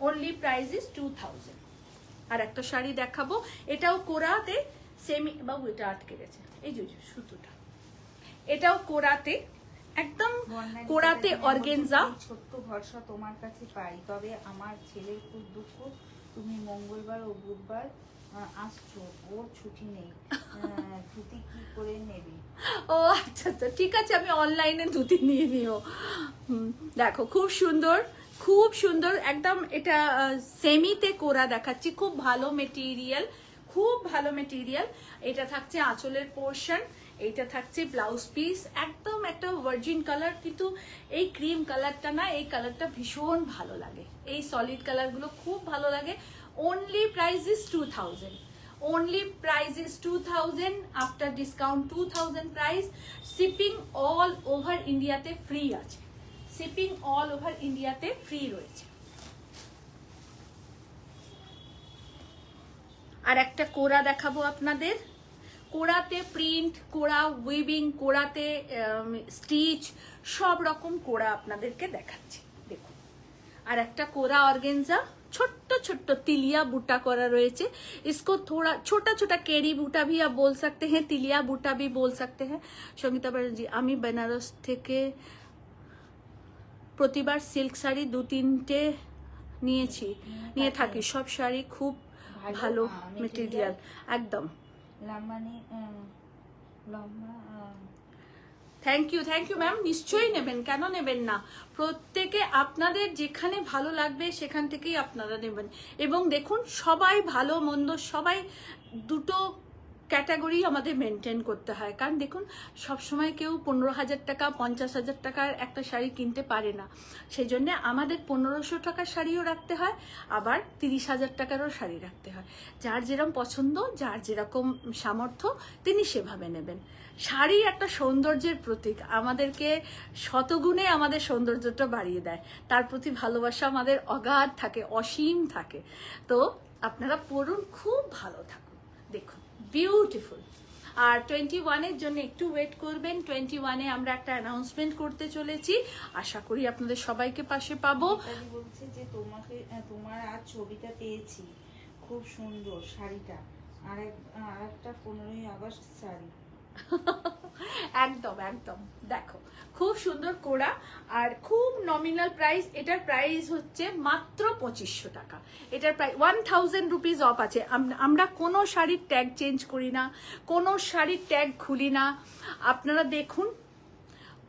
Only price is 2000। আর একটা শাড়ি দেখাবো, এটাও কোরাতে সেমি, বাবু এটা আটকে গেছে, এই যে সুতোটা, এটাও কোরাতে, একদম কোরাতে অর্গেনজা। ছোট্ট ভরসা তোমার কাছে পাই, তবে আমার ছেলের খুব দুঃখ, তুমি মঙ্গলবার ও বুধবার আসছো, ওর ছুটি নেই, ধুতি কি করে নেবে? ও আচ্ছা আচ্ছা, ঠিক আছে, আমি অনলাইনে ধুতি নিয়ে নিও। দেখো খুব সুন্দর, খুব সুন্দর একদম। এটা সেমিতে কোরা দেখাচ্ছি, খুব ভালো মেটেরিয়াল, খুব ভালো মেটেরিয়াল। এটা থাকছে আঁচলের পোর্শন, এইটা থাকছে ব্লাউজ পিস, একদম একটা ভার্জিন কালার, কিন্তু এই ক্রিম কালারটা না, এই কালারটা ভীষণ ভালো লাগে, এই সলিড কালারগুলো খুব ভালো লাগে। Only price is 2000, only price is 2000, after discount 2000 price। Shipping all over ইন্ডিয়াতে ফ্রি আছে, শিপিং অল ওভার ইন্ডিয়াতে ফ্রি রয়েছে। আর একটা কোরা দেখাবো আপনাদের, কোরাতে প্রিন্ট, কোরা উইভিং, কোরাতে স্টিচ, সব রকম কোরা আপনাদেরকে দেখাচ্ছি। দেখুন, আর একটা কোরা অর্গেনজা, छोटा छोटा तिलिया बूटा करा रहे थे, इसको थोड़ा छोटा छोटा केरी बूटा भी आप बोल सकते हैं, तिलिया बूटा भी बोल सकते हैं। संगीता बनर्जी, आमी बनारस থেকে প্রতিবার সিল্ক শাড়ি 2-3টে নিয়েছি, নিয়ে থাকি, সব শাড়ি খুব ভালো মেটেরিয়াল, একদম। লাম্বানি লম্বা। থ্যাংক ইউ ম্যাম, নিশ্চয়ই নেবেন, কেন নেবেন না? প্রত্যেকে আপনাদের যেখানে ভালো লাগবে সেখান থেকেই আপনারা নেবেন। এবং দেখুন, সবাই ভালো মন্দ সবাই দুটো ক্যাটাগরি আমাদের মেনটেন করতে হয়, কারণ দেখুন সবসময় কেউ 15,000 টাকা 50,000 টাকার একটা শাড়ি কিনতে পারে না, সেই জন্য আমাদের 1500 টাকার শাড়িও রাখতে হয়, আবার 30,000 টাকারও শাড়ি রাখতে হয়। যার যেরকম পছন্দ, যার যেরকম সামর্থ্য, তিনি সেভাবে নেবেন। শাড়ি একটা সৌন্দর্যের প্রতীক, আমাদেরকে শতগুণে আমাদের সৌন্দর্যটা বাড়িয়ে দেয়, তার প্রতি ভালোবাসা আমাদের অগাধ থাকে, অসীম থাকে। তো আপনারা পরুন, খুব ভালো থাকুন। দেখুন বিউটিফুল। আর 21-এর জন্য একটু ওয়েট করবেন, 21-এ আমরা একটা অ্যানাউন্সমেন্ট করতে চলেছি, আশা করি আপনাদের সবাইকে পাশে পাবো। বলছে যে তোমার আজ ছবিটা পেয়েছি, খুব সুন্দর শাড়িটা, আর একটা 15ই আগস্ট শাড়ি। একদম একদম দেখো খুব সুন্দর কোড়া আর খুব নমিনাল প্রাইস। এটার প্রাইস হচ্ছে মাত্র 2500 টাকা। এটার প্রাইস 1000 রুপিস অফ আছে। আমরা কোনো শাড়ির ট্যাগ চেঞ্জ করি না, কোনো শাড়ির ট্যাগ খুলি না। আপনারা দেখুন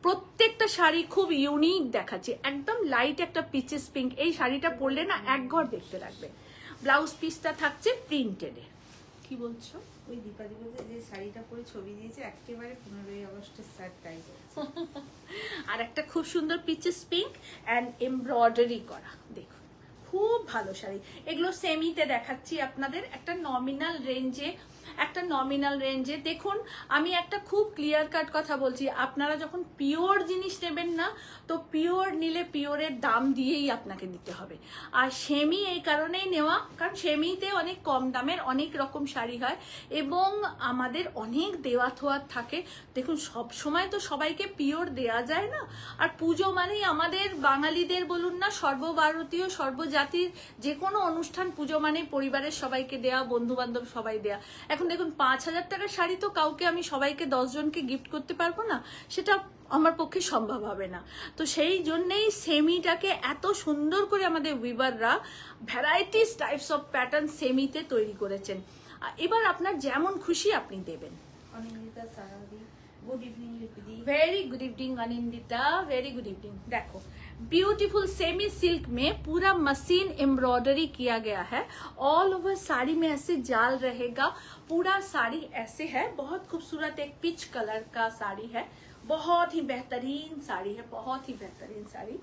প্রত্যেকটা শাড়ি খুব ইউনিক দেখাচ্ছে, একদম লাইট একটা পিচেস পিঙ্ক। এই শাড়িটা পরলে না একঘর দেখতে লাগবে। ব্লাউজ পিসটা থাকছে প্রিন্টেডে। কি বলছো? ওই দীপাদি বলছে যে শাড়িটা পরে ছবি দিয়েছে একেবারে 15ই আগস্টের স্যার তাই বলছে। আর একটা খুব সুন্দর পিচেস পিঙ্ক অ্যান্ড এমব্রয়ডারি করা, দেখুন খুব ভালো শাড়ি। এগুলো সেমিতে দেখাচ্ছি আপনাদের, একটা নমিনাল রেঞ্জে। দেখুন আমি একটা খুব ক্লিয়ার কাট কথা বলছি, আপনারা যখন পিওর জিনিস নেবেন না, তো পিওর নিলে পিওরের দাম দিয়েই আপনাকে নিতে হবে। আর সেমি এই কারণেই নেওয়া, কারণ সেমিতে অনেক কম দামের অনেক রকম শাড়ি হয় এবং আমাদের অনেক দেওয়া থোয়ার থাকে। দেখুন সব সময় তো সবাইকে পিওর দেয়া যায় না। আর পুজো মানেই আমাদের বাঙালিদের বলুন না, সর্বভারতীয় সর্বজাতির যে কোনো অনুষ্ঠান পুজো মানে পরিবারের সবাইকে দেয়া, বন্ধু বান্ধব সবাই দেয়া। এখন দেখুন 5000 টাকার শাড়ি তো কাউকে আমি সবাইকে 10 জনকে গিফট করতে পারবো না, সেটা আমার পক্ষে সম্ভব হবে না। তো সেই জন্যেই সেমিটাকে এত সুন্দর করে আমাদের উইভাররা ভ্যারাইটিস টাইপস অফ প্যাটার্ন সেমিতে তৈরি করেছেন। এবার আপনার যেমন খুশি আপনি দেবেন। অনিন্দিতা সারাদি, গুড ইভিনিং লিপিদি। Very good evening Anindita, very good evening. देखो ब्यूटीफुल सेमी सिल्क में पूरा मशीन एम्ब्रॉयडरी किया गया है। ऑल ओवर साड़ी में ऐसे जाल रहेगा, पूरा साड़ी ऐसे है। बहुत खूबसूरत एक पिच कलर का साड़ी है, बहुत ही बेहतरीन साड़ी है, बहुत ही बेहतरीन साड़ी।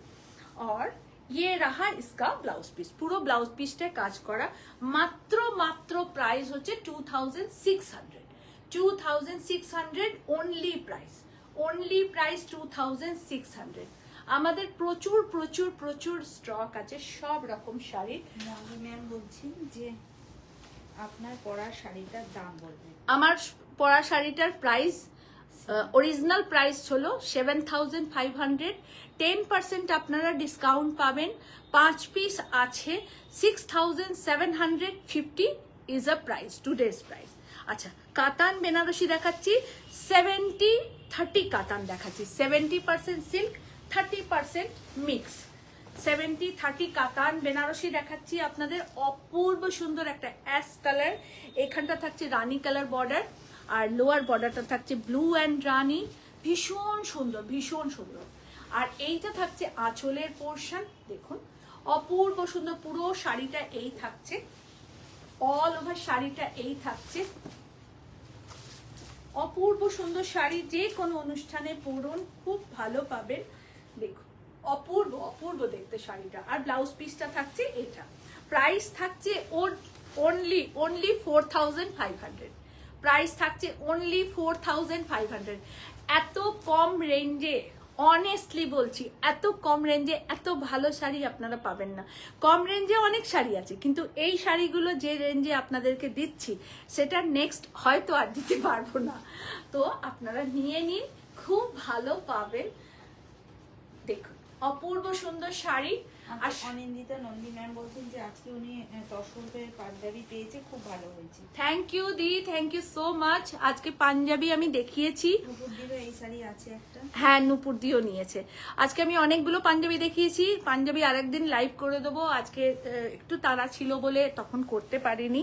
और ये रहा इसका ब्लाउज पीस, পুরো ব্লাউজ পিসটা কাজ করা। মাত্র প্রাইস হচ্ছে 2600, 2600 only price, 2600। আমাদের প্রচুর প্রচুর প্রচুর স্টক আছে সব রকম শাড়ির। মলি ম্যাম বলছেন যে আপনার পরা শাড়িটার দাম বলবেন। আমার পরা শাড়িটার প্রাইস অরিজিনাল প্রাইস হলো 7500, 10% আপনারা ডিসকাউন্ট পাবেন। 5 পিস আছে, 6750 is a price, today's price. আচ্ছা কাতান বেনারসি দেখাচ্ছি, 70-30 কাতান দেখাচ্ছি, 70% সিল্ক 30% মিক্স। 70-30 কাতান বেনারসি দেখাচ্ছি আপনাদের। অপূর্ব সুন্দর একটা অ্যাশ কালার, এখানটা থাকছে রানী কালার বর্ডার আর লোয়ার বর্ডারটা থাকছে ব্লু অ্যান্ড রানী। ভীষণ সুন্দর, ভীষণ সুন্দর। আর এইটা থাকছে আঁচলের পোর্শন, দেখুন অপূর্ব সুন্দর। পুরো শাড়িটা এই থাকছে, অল ওভার শাড়িটা এই থাকছে। অপূর্ব সুন্দর শাড়ি, যে কোনো অনুষ্ঠানে পরুন খুব ভালো পাবেন। দেখুন অপূর্ব অপূর্ব দেখতে শাড়িটা। আর ব্লাউজ পিসটা থাকছে এটা। প্রাইস থাকছে ওর অনলি 4500, প্রাইস থাকছে অনলি 4500। এত কম রেঞ্জে, অনেস্টলি বলছি, এত কম রেঞ্জে এত ভালো শাড়ি আপনারা পাবেন না। কম রেঞ্জে অনেক শাড়ি আছে, কিন্তু এই শাড়িগুলো যে রেঞ্জে আপনাদেরকে দিচ্ছি সেটা নেক্সট হয়তো আর দিতে পারবো না। তো আপনারা নিয়ে নিন, খুব ভালো পাবেন। দেখুন অপূর্ব সুন্দর শাড়ি। আর অনিন্দিতা নন্দী ম্যাম বলছেন যে আজকে উনি তসরের পাঞ্জাবি পেয়েছে, খুব ভালো হয়েছে। থ্যাংক ইউ দি, থ্যাংক ইউ সো মাচ। আজকে পাঞ্জাবি আমি দেখিয়েছি, নুপুরদিরও এই শাড়ি আছে একটা। হ্যাঁ নুপুর দিও নিয়েছে। আজকে আমি অনেকগুলো পাঞ্জাবি দেখিয়েছি, পাঞ্জাবি আরেকদিন লাইভ করে দেবো। আজকে একটু তাড়া ছিল বলে তখন করতে পারিনি,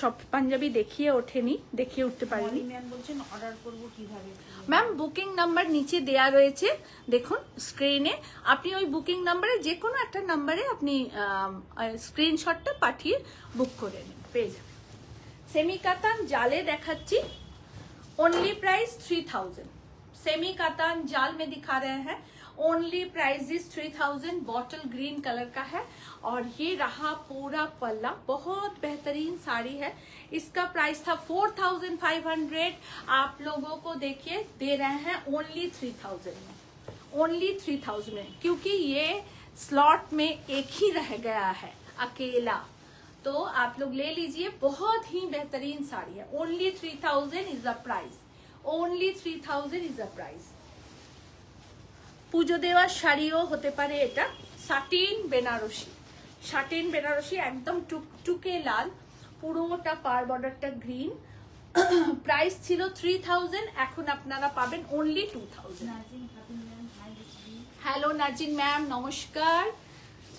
সব পাঞ্জাবি দেখিয়ে উঠতে পারিনি। ম্যাম বলছেন অর্ডার করবো কিভাবে? ম্যাম বুকিং নাম্বার নিচে দেয়া রয়েছে, দেখুন স্ক্রিনে। আপনি ওই বুকিং নাম্বারে যে কোনো একটা নাম্বারে আপনি স্ক্রিনশটটা পাঠিয়ে বুক করে নিন, পেয়ে যাবেন। সেমি কাতান জালে দেখাচ্ছি, ओनली प्राइस 3000। सेमी कातान जाल में दिखा रहे हैं, only price is 3000। Bottle green colour का है और ये रहा पूरा पल्ला। बहुत बेहतरीन साड़ी है। इसका प्राइस था 4500, आप लोगों को देखिए दे रहे हैं ओनली 3000 में, ओनली 3000 में, क्योंकि ये स्लॉट में एक ही रह गया है अकेला। तो आप लोग ले लीजिए, बहुत ही बेहतरीन साड़ी है। Only 3000 is a price, only 3000 is a price. পুজো দেওয়ার শাড়িও হতে পারে এটা। সাটিন বেনারসি, সাটিন বেনারসি একদম টুকটুকে লাল, পুরোটা পার বর্ডারটা গ্রিন, প্রাইস ছিল 3000, এখন আপনারা পাবেন only 2000। Nazim Khatun ma'am, hi দিদি। হ্যালো নাজিন ম্যাম, নমস্কার।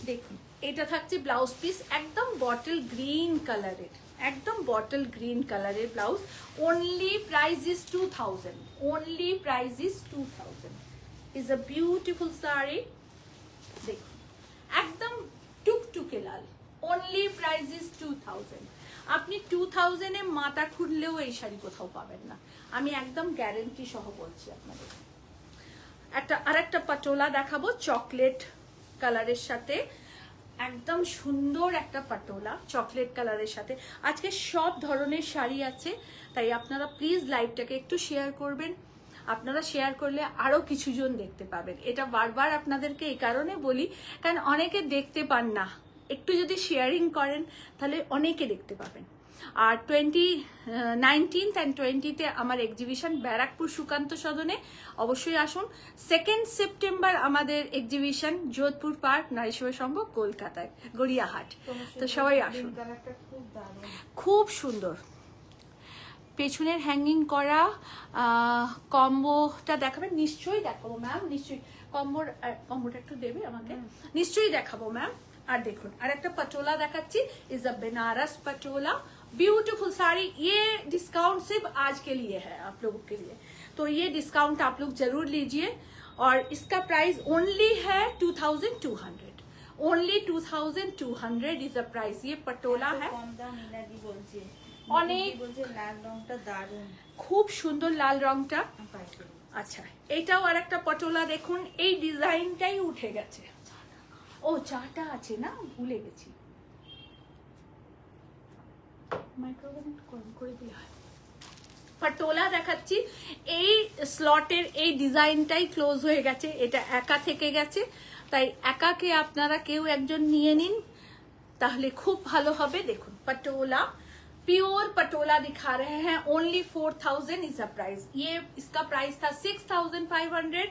দেখুন এটা থাকছে ব্লাউজ পিস, একদম বটল গ্রিন কালারের, একদম বটল গ্রিন কালারের blouse. Only price is 2000, only price is 2000। Is a beautiful sari. দেখুন একদম টুকটুকে লাল, অনলি প্রাইস ইজ 2000। আপনি 2000 এ মাথা খুললেও এই শাড়ি কোথাও পাবেন না, আমি একদম গ্যারেন্টি সহ বলছি আপনাদের। আরেকটা পাটোলা দেখাবো চকলেট কালারের সাথে, একদম সুন্দর একটা পাটোলা চকলেট কালারের সাথে। আজকে সব ধরনের শাড়ি আছে, তাই আপনারা প্লিজ লাইভটাকে একটু শেয়ার করবেন। আপনারা শেয়ার করলে আরো কিছু জন দেখতে পাবেন। এটা বারবার আপনাদেরকে এই কারণে বলি, কারণ অনেকে দেখতে পান না, একটু যদি শেয়ারিং করেন তাহলে অনেকে দেখতে পাবেন। আর 19th and 20th আমার এক্সিবিশন ব্যারাকপুর সুকান্ত সদনে, অবশ্যই আসুন। 2nd সেপ্টেম্বর আমাদের এক্সিবিশন যোধপুর পার্ক, নারী সেবা সংঘ, কলকাতায়, গড়িয়াহাট। তো সবাই আসুন, কালারটা খুব দারুণ। খুব সুন্দর। পেছনের হ্যাঙ্গিং করা কম্বোটা দেখাবেন? নিশ্চয়ই দেখাবো ম্যাম, নিশ্চয়ই। কম্বোটা একটু দেবে আমাকে? নিশ্চয়ই দেখাবো ম্যাম। আর দেখুন আর একটা पटोला দেখাচ্ছি, is a Banaras Patola, beautiful sari. ये डिस्काउंट सिर्फ आज के लिए है, आप लोगों के लिए, तो ये डिस्काउंट आप लोग जरूर लीजिए। और इसका प्राइस ओनली है 2200, ओनली 2200 इज द प्राइस। ये पटोला है, কম দাম। মিনাদি বলছে, অনেক বলছে লাল রংটা দারুণ। খুব সুন্দর লাল রংটা। পাইকারি। আচ্ছা এটাও আর একটা পটোলা, দেখুন এই ডিজাইনটাই উঠে গেছে। ও চাটা আছে না, ভুলে গেছি। মাইক্রোওয়েভ কম করে দিলে হয়। পটোলা দেখাচ্ছি, এই স্লটের এই ডিজাইনটাই ক্লোজ হয়ে গেছে, এটা একা থেকে গেছে, তাই একাকে আপনারা কেউ একজন নিয়ে নিন, তাহলে খুব ভালো হবে। দেখুন पटोला, प्योर पटोला दिखा रहे हैं, ओनली 4000 इज द प्राइस। ये इसका प्राइस था 6500,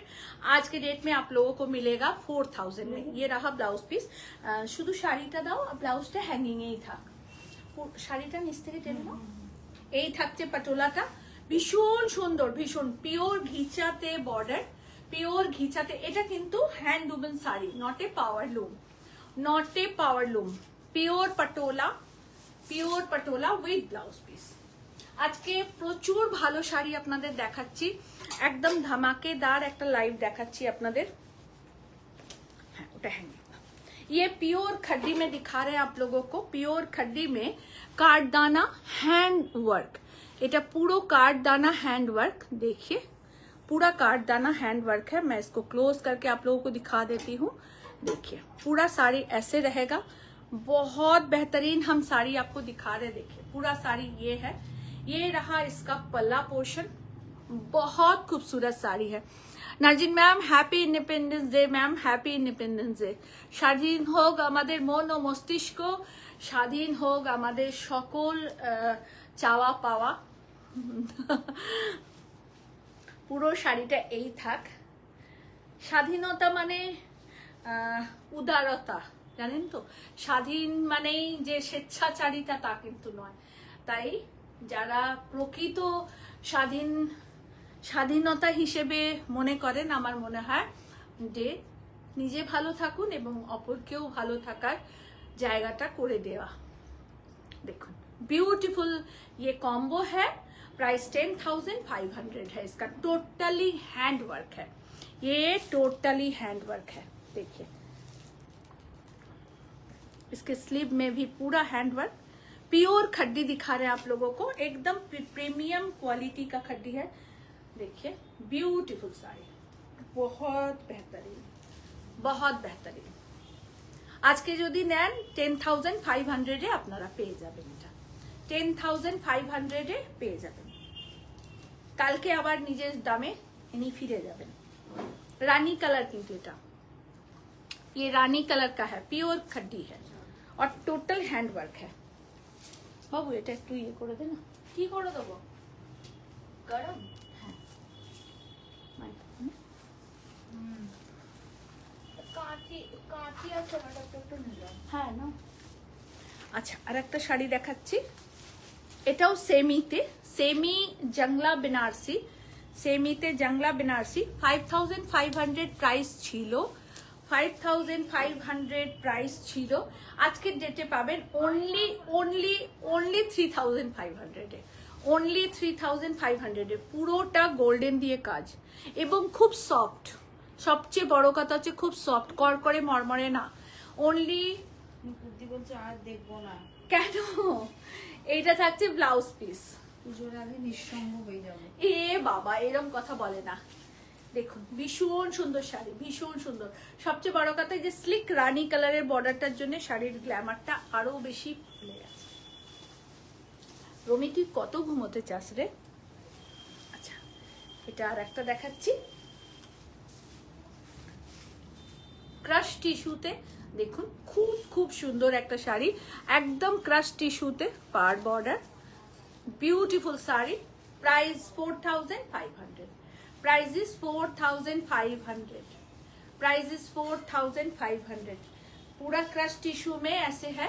आज के डेट में आप लोगों को मिलेगा 4000 में। ये रहा ब्लाउज पीस। শুধু শাড়িটা দাও, ব্লাউজটা হ্যাঙ্গিং এই থাক, শাড়িটা নিচ থেকে টেনে নাও। এই থাকছে পটোলাটা, ভীষণ সুন্দর, ভীষণ পিওর ঘিচাতে বর্ডার, পিওর ঘিচাতে। এটা কিন্তু hand woven sari, not a power loom, not a power loom, pure patola, pure patola with blouse piece. আজকে প্রচুর ভালো শাড়ি আপনাদের দেখাচ্ছি, একদম ধামাকেদার একটা লাইভ দেখাচ্ছি আপনাদের। হ্যাঁ ওটা হ্যাঙ্গিং। ये प्योर खड्डी में दिखा रहे हैं आप लोगों को, प्योर खड्डी में कार्डदाना हैंड वर्क। এটা পুরো कार्डदाना हैंड वर्क, देखिए पूरा कार्डदाना हैंड वर्क है। मैं इसको क्लोज करके आप लोगों को दिखा देती हूँ। देखिए पूरा साड़ी ऐसे रहेगा, बहुत बेहतरीन हम साड़ी आपको दिखा रहे। देखिए पूरा साड़ी ये है, ये रहा इसका पल्ला पोर्शन, बहुत खूबसूरत साड़ी है। নার্জিন ma'am happy independence day. Ma'am happy independence day. স্বাধীন হোক আমাদের মন ও মস্তিষ্ক, স্বাধীন হোক আমাদের সকল চাওয়া পাওয়া। পুরো শাড়িটা এই থাক। স্বাধীনতা মানে উদারতা, জানেন তো, স্বাধীন মানেই যে স্বেচ্ছাচারিতা তা কিন্তু নয়। তাই যারা প্রকৃত স্বাধীনতা হিসেবে মনে করেন, আমার মনে হয় যে নিজে ভালো থাকুন এবং অপরকেও ভালো থাকার জায়গাটা করে দেওয়া। দেখুন ब्यूटीफुल ये कॉम्बो है, प्राइस 10,500 है। इसका टोटली हैंड वर्क है, ये टोटली हैंड वर्क है। देखिए इसके स्लीव में भी पूरा हैंड वर्क, प्योर खड्डी दिखा रहे हैं आप लोगों को, एकदम प्रीमियम क्वालिटी का खड्डी है। देखिए ब्यूटीफुल साड़ी, बहुत बेहतरीन, बहुत बेहतरीन। আজকে যদি নেন 10,500 এ আপনারা পেয়ে যাবেন, এটা 10,500 এ পেয়ে যাবেন। কালকে আবার নিজের দামে ইনি ফিরে যাবেন। রানী কালার, কিন্তু এটা ये रानी कलर का है, प्योर खड्डी है और टोटल हैंड वर्क है। বাবু এটা একটু ইয়ে করে দে না। কি করে দেবো? গরম? হ্যাঁ কাঁচি আছে না, একটু নিলাম। হ্যাঁ না। আচ্ছা আর একটা শাড়ি দেখাচ্ছি, এটাও সেমিতে, সেমি জাংলা বেনারসি, সেমিতে জাংলা বেনারসি। 5500 প্রাইস ছিল, 5500 প্রাইস ছিল। আজকের ডেটে পাবেন অনলি 3500 এ, অনলি 3500 এ। পুরোটা গোল্ডেন দিয়ে কাজ এবং খুব সফট। সবচেয়ে বড় কথা হচ্ছে খুব সফট, করকরে মরমরে না। অনলি বুদ্ধি বলছে আর দেখবো না, কেন, এইটা থাকছে ব্লাউজ পিস। পুজোর আগে নিঃসঙ্গ হয়ে যাবো। এ বাবা, এরম কথা বলে না। দেখুন ভীষণ সুন্দর শাড়ি, ভীষণ সুন্দর। সবচেয়ে বড় কথা যে স্লিক রানী কালারের বর্ডারটার জন্য শাড়ির গ্ল্যামারটা আরো বেশি ফুলে গেছে। রমি তুই কত ঘুমোতে চাস রে? আচ্ছা, এটা আর একটা দেখাচ্ছি ক্রাশ টিস্যুতে। দেখুন খুব খুব সুন্দর একটা শাড়ি, একদম ক্রাশ টিস্যুতে, পার border, beautiful sari. Price 4500, price is 4500, price is 4500। पूरा क्रश टिश्यू में ऐसे है।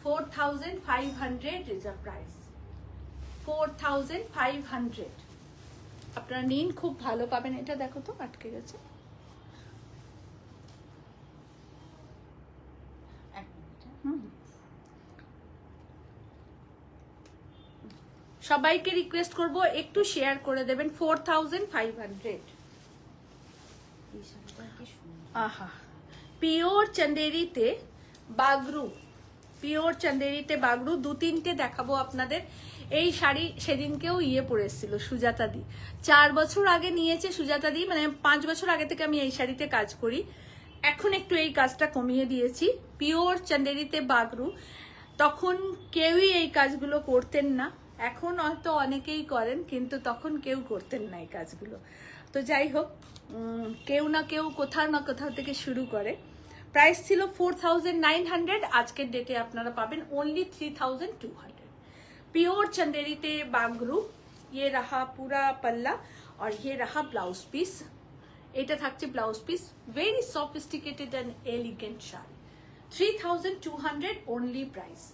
4500 इज अ प्राइस, 4500। আপনারা নিন, খুব ভালো পাবেন। এটা দেখো তো আটকে গেছে। সবাইকে রিকোয়েস্ট করব একটু শেয়ার করে দেবেন। 4500। এই শাড়িটা কি সুন্দর। আহা, পিওর চন্দেরিতে বাগরু, পিওর চন্দেরিতে বাগরু। দু তিনটে দেখাবো আপনাদের। এই শাড়ি সেদিনকেও পরেছিল সুজাতা দি, 4 বছর আগে নিয়েছে সুজাতা দি, মানে 5 বছর আগে থেকে আমি এই শাড়িতে কাজ করি। এখন একটু এই কাজটা কমিয়ে দিয়েছি। পিওর চন্দেরিতে বাগরু। তখন কেউই এই কাজগুলো করতেন না, এখন হয়তো অনেকেই করেন, কিন্তু তখন কেউ করতেন না এই কাজগুলো। তো যাই হোক, কেউ না কেউ কোথাও না কোথাও থেকে শুরু করে। প্রাইস ছিল 4900, আজকের ডেটে আপনারা পাবেন অনলি 3200। प्योर चंदेरी ते बागरू। ये रहा पूरा पल्ला और ये रहा ब्लाउज पीस। এটা থাকছে blouse piece. Very sophisticated and elegant sari. 3200 only price,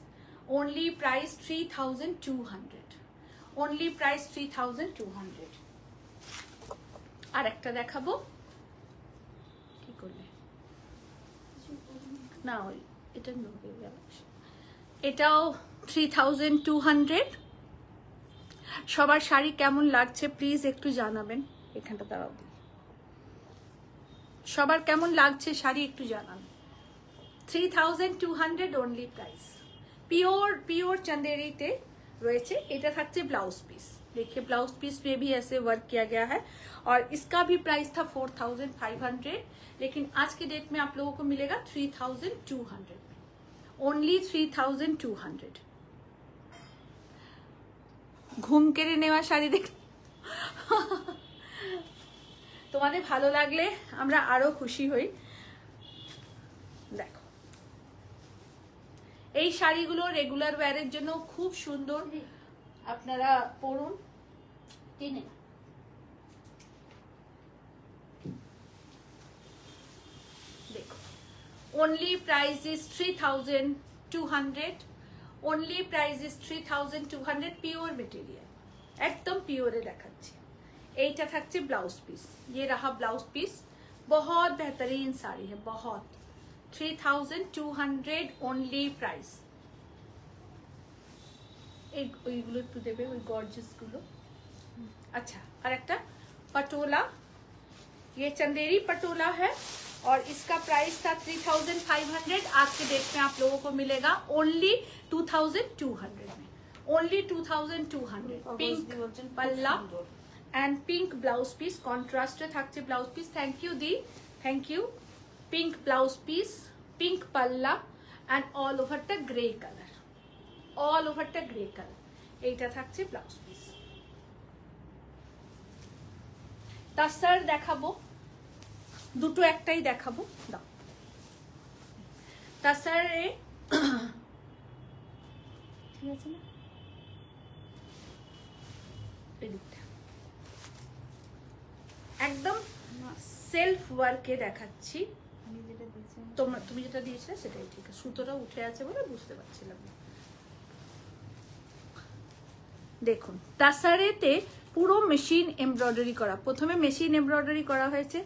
only price 3200, only price 3200। আর একটা দেখাবো। কি করলে না, ওই এটা নড়ে গেল। এটাও 3200। সবার শাড়ি কেমন লাগছে প্লিজ একটু জানাবেন। এখানটা দাঁড়াও, সবার কেমন লাগছে শাড়ি একটু জানান। 3200 ओनली प्राइस। प्योर प्योर चंदेरीते রয়েছে। এটা থাকছে ব্লাউজ পিস। देखिए ब्लाउज पीस में भी ऐसे वर्क किया गया है और इसका भी प्राइस था 4500, लेकिन आज के डेट में आप लोगों को मिलेगा 3200 में, ओनली 3200। ঘুম কেড়ে নেওয়া শাড়ি দেখ তোমাদের ভালো লাগলে আমরা আরো খুশি হই। দেখো এই শাড়িগুলো রেগুলার ওয়্যারের জন্য খুব সুন্দর, আপনারা পরুন। টেনে দেখো, only price is 3200, only price is 3200। Pure material, একদম পিওরে দেখাচ্ছি। এইটা থাকছে ব্লাউজ পিস। ये रहा ब्लाउज पीस, बहुत बेहतरीन साड़ी है, बहुत। 3200 ओनली प्राइस। ওইগুলো একটু দেবে, ওই গর্জিয়াস গুলো। अच्छा, और एक पटोला, ये चंदेरी पटोला है और इसका प्राइस था 3500। आज के डेट में आप लोगों को मिलेगा ओनली 2200 में, only 2200। Pink palla and pink blouse piece, कॉन्ट्रास्टे থাকছে ব্লাউজ পিস। थैंक यू दी, thank you. Pink blouse piece, pink palla and all ओवरটা গ্রে কালার, ऑल ओवरটা গ্রে কালার। এইটা থাকছে ব্লাউজ পিস। তাসার দেখাবো, দুটো একটাই দেখাবো। দাও তাসারে, ঠিক আছে না? একদম সেলফ ওয়ার্কে দেখাচ্ছি। আমি যেটা দিয়েছি তুমি যেটা দিয়েছিলে সেটাই ঠিক আছে। সুতোটা উঠে আছে বলে বুঝতে পারছিলাম না। দেখুন তাসারেতে পুরো মেশিন এমব্রয়ডারি করা, প্রথমে মেশিন এমব্রয়ডারি করা হয়েছে,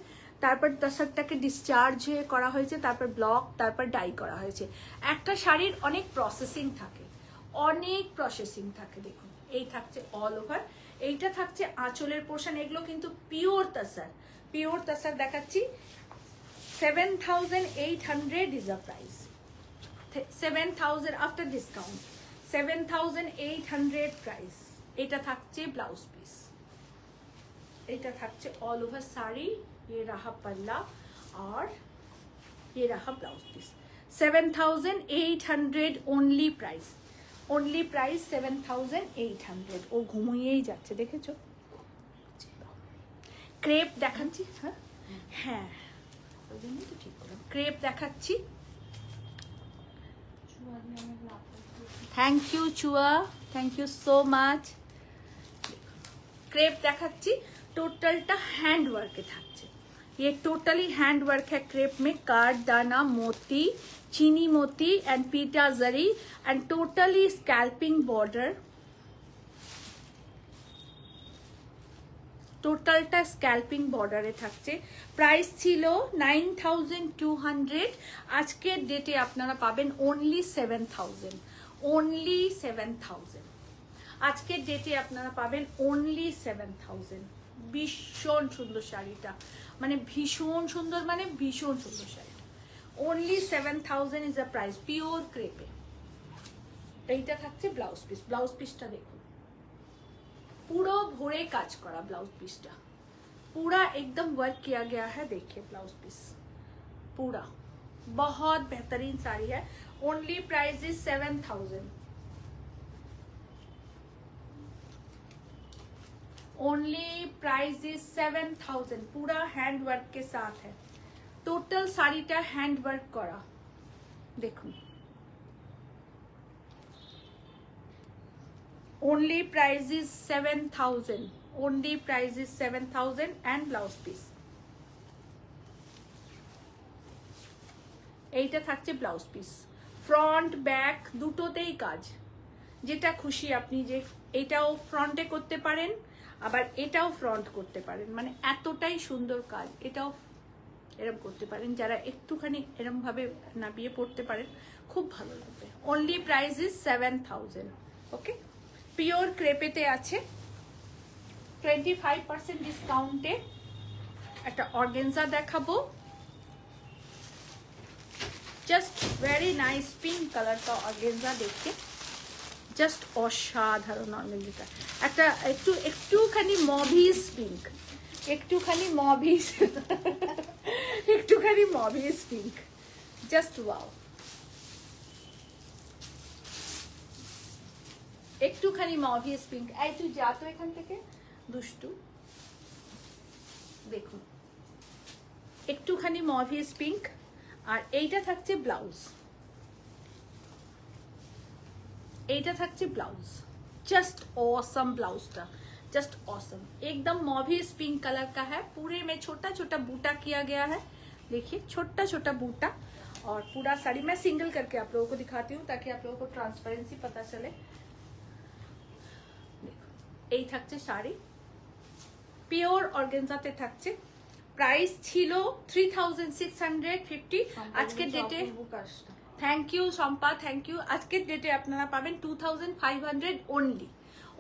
তারপর তাসারটাকে ডিসচার্জ হয়ে করা হয়েছে, তারপর ব্লক, তারপর ডাই করা হয়েছে। একটা শাড়ির অনেক প্রসেসিং থাকে, অনেক প্রসেসিং থাকে। দেখুন এই থাকছে অল ওভার, এইটা থাকছে আঁচলের পোর্শন। এগুলো কিন্তু পিওর তাসার, পিওর তাসার দেখাচ্ছি। 7,800 is the price. 7,000 after discount, 7,800 price. এটা থাকছে ব্লাউজ পিস, এটা থাকছে অল ওভার শাড়ি, ये रहा पल्ला और ये रहा blouse piece. 7,800 only price, only price 7,800। ও ঘুমিয়েই যাচ্ছে দেখেছো। ক্রেপ দেখাচ্ছি, হ্যাঁ হ্যাঁ ওই জন্যই তো ঠিক করলাম। ক্রেপ দেখাচ্ছি। Thank you Chuya, thank you so much. Crepe দেখাচ্ছি, টোটালটা হ্যান্ড ওয়ার্কে থাকছে। ये टोटली हैंड वर्क है क्रेप में, कार्ड दाना मोती, चीनी मोती एंड पीटा zari and totally scalloping border. টোটালটা স্ক্যাল্পিং বর্ডারে থাকছে। প্রাইস ছিল 9,200, আজকের ডেটে আপনারা পাবেন অনলি 7,000, অনলি 7,000। আজকের ডেটে আপনারা পাবেন অনলি 7,000। ভীষণ সুন্দর শাড়িটা, মানে ভীষণ সুন্দর, মানে ভীষণ সুন্দর শাড়িটা। Only 7,000 is the price, pure ক্রেপে। এইটা থাকছে ব্লাউজ পিস। ব্লাউজ পিসটা দেখুন, पूरा भोरे काज करा ब्लाउज पीसटा, पूरा एकदम वर्क किया गया है। देखिए ब्लाउज पीस पूरा बहुत बेहतरीन साड़ी है। Only price is 7,000, only price is 7,000। पूरा हैंड वर्क के साथ है, टोटल साड़ीटा हैंड वर्क करा। देखो only price is 7,000, only price is 7,000 and blouse piece। এইটা থাকছে ব্লাউজ পিস, ফ্রন্ট ব্যাক দুটোতেই কাজ, যেটা খুশি আপনি। যে এটাও ফ্রন্টে করতে পারেন, আবার এটাও ফ্রন্ট করতে পারেন, মানে এতটাই সুন্দর কাজ। এটাও এরকম করতে পারেন, যারা একটুখানি এরকম ভাবে নাবিয়ে পড়তে পারেন, খুব ভালো লাগবে। only price is 7,000। Okay, pure ক্রেপেতে আছে 25% ডিসকাউন্টে। একটা অর্গেনজা দেখাবো, just very nice pink colour का অর্গেনজা। দেখে জাস্ট অসাধারণ অর্গেনজাটা। একটা একটুখানি মভিস পিঙ্ক, একটুখানি মভিস একটুখানি মভিস পিঙ্ক, জাস্ট ওয়াও। একটুখানি মভিস পিঙ্ক। এই তুই যা তো এখান থেকে দুষ্টু। দেখুন একটুখানি মভিস পিঙ্ক, আর এইটা থাকছে ব্লাউজ, এইটা থাকছে ব্লাউজ। जस्ट ऑसम ब्लाउजটা, जस्ट ऑसम, एकदम मॉविस पिंक कलर का है। पूरे में छोटा छोटा बूटा किया गया है, देखिए छोटा छोटा बूटा। और पूरा साड़ी मैं सिंगल करके आप लोगों को दिखाती हूँ ताकि आप लोगों को ट्रांसपेरेंसी पता चले। এই থাকছে শাড়ি, পিওর অর্গানজাতে থাকছে। প্রাইস ছিল 3,650, আজকের ডেটে thank you Shampa, thank you. আজকের ডেটে আপনারা পাবেন 2,500 অনলি,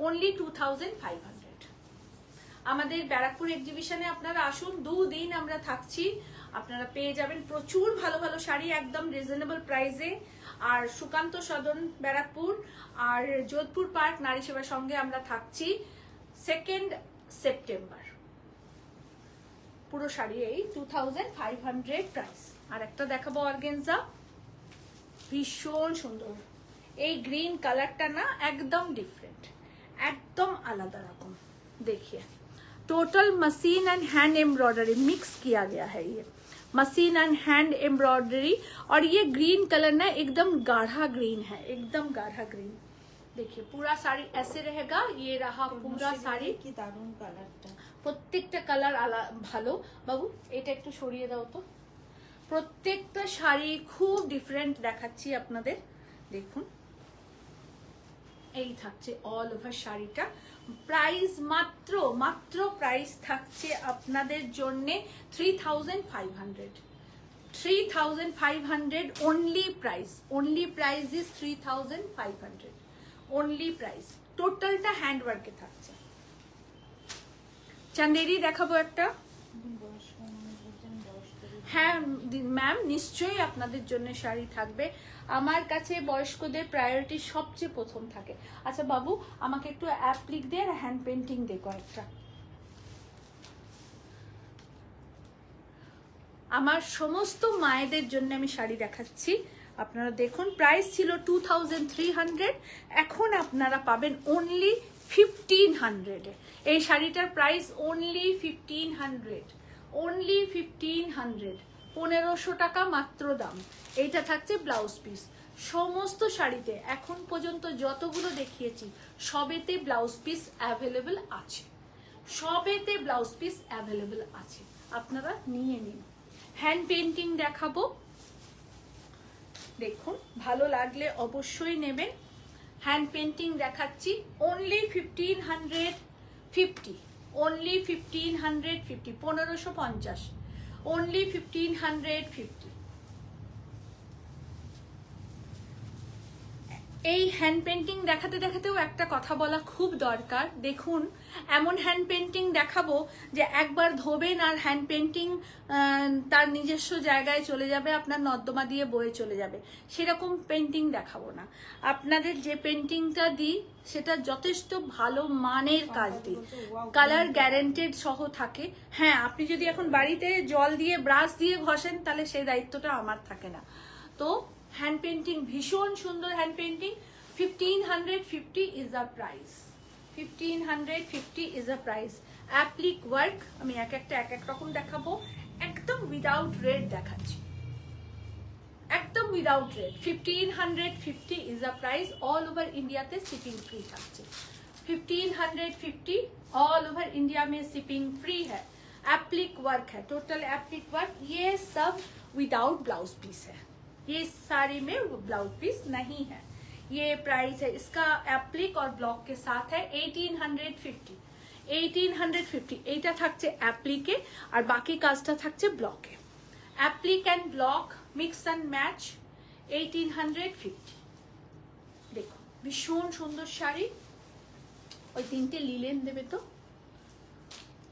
অনলি 2,500। আমাদের ব্যারাকপুর এক্সিবিশনে আপনারা আসুন, 2 দিন আমরা থাকছি, আপনারা পেয়ে যাবেন প্রচুর ভালো ভালো শাড়ি একদম রিজনেবল প্রাইসে। আর সুকান্ত সদন ব্যারাকপুর আর যোধপুর পার্ক নারী সেবার সঙ্গে আমরা থাকছি 2nd সেপ্টেম্বর। পুরো শাড়ি এই 2,500 প্রাইস। আর একটা দেখাবো অর্গানজা, ভীষণ সুন্দর। এই গ্রিন কালারটা না একদম ডিফারেন্ট, একদম আলাদা রকম। देखिए total machine and hand embroidery mix किया गया है, ये मशीन एंड हैंड एम्ब्रॉयडरी। और ये ग्रीन कलर ना एकदम गाढ़ा ग्रीन है, एकदम गाढ़ा ग्रीन। देखिए पूरा साड़ी ऐसे रहेगा, ये रहा पूरा শাড়ি। কি দারুণ কালারটা, প্রত্যেকটা কালার ভালো। বাবু এটা একটু সরিয়ে দাও তো। প্রত্যেকটা শাড়ি খুব ডিফারেন্ট দেখাচ্ছি আপনাদের, দেখুন এই থাকছে অল ওভার শাড়িটা। প্রাইস মাত্র প্রাইস থাকছে আপনাদের জন্যে 3500, 3500 only price is 3500 only price। টোটালটা হ্যান্ডওয়ার্কে থাকছে। চান্দেরি দেখাবো একটা। বয়স্ক মানুষ বলছেন, বয়স্কদের হ্যাঁ ম্যাম, নিশ্চয়ই আপনাদের জন্য শাড়ি থাকবে। আমার কাছে বয়স্কদের প্রায়োরিটি সবচেয়ে প্রথম থাকে। আচ্ছা বাবু, আমাকে একটু অ্যাপ্লিক দে আর হ্যান্ড পেন্টিং দে কয়েকটা। আমার সমস্ত মায়েদের জন্য আমি শাড়ি দেখাচ্ছি, আপনারা দেখুন। প্রাইস ছিল 2300, এখন আপনারা পাবেন অনলি 1500 এ। এই শাড়িটার প্রাইস অনলি 1500, অনলি 1500, 1500 টাকা মাত্র দাম। এইটা থাকছে ব্লাউজ পিস। সমস্ত শাড়িতে এখন পর্যন্ত যতগুলো দেখিয়েছি সবেতে ব্লাউজ পিস অ্যাভেলেবেল আছে, সবেতে ব্লাউজ পিস অ্যাভেলেবেল আছে, আপনারা নিয়ে নিন। হ্যান্ড পেন্টিং দেখাবো, দেখুন ভালো লাগলে অবশ্যই নেবেন। হ্যান্ড পেন্টিং দেখাচ্ছি অনলি 1550, অনলি 1550, 1550, অনলি 1550। এই হ্যান্ড পেন্টিং দেখাতে দেখাতেও একটা কথা বলা খুব দরকার। দেখুন, এমন হ্যান্ড পেন্টিং দেখাবো যে একবার ধোবেন আর হ্যান্ড পেন্টিং তার নিজস্ব জায়গায় চলে যাবে, আপনার নর্দমা দিয়ে বয়ে চলে যাবে। সেরকম পেন্টিং দেখাবো না। আপনাদের যে পেন্টিংটা দিই সেটা যথেষ্ট ভালো মানের কাজ দিই, কালার গ্যারেন্টেড সহ থাকে। হ্যাঁ, আপনি যদি এখন বাড়িতে জল দিয়ে ব্রাশ দিয়ে ঘষেন তাহলে সেই দায়িত্বটা আমার থাকে না। তো হ্যান্ড পেন্টিং ভীষণ সুন্দর hand painting. 1550 is the price, 1550 is the price. Applique work আমি এক এক রকম দেখাবো। একদম উইদাউট রেড দেখাচ্ছি, একদম without red. 1550 is the price. All over ইন্ডিয়াতে শিপিং ফ্রি থাকছে। 1550 ऑल ओवर इंडिया में शिपिंग फ्री है। एप्लिक वर्क है, टोटल एप्लिक वर्क। ये सब विदाउट ब्लाउज पीस है, ये साड़ी में ब्लाउज पीस नहीं है। ये प्राइस है इसका एप्लिक और ब्लॉक के साथ है 1850, 1850। এইটা থাকছে অ্যাপ্লিকে আর বাকি কাজটা থাকছে ব্লকে। Applique and block mix and match 1850। দেখো ভীষণ সুন্দর শাড়ি। ওই তিনটে লিলেন দেবে তো।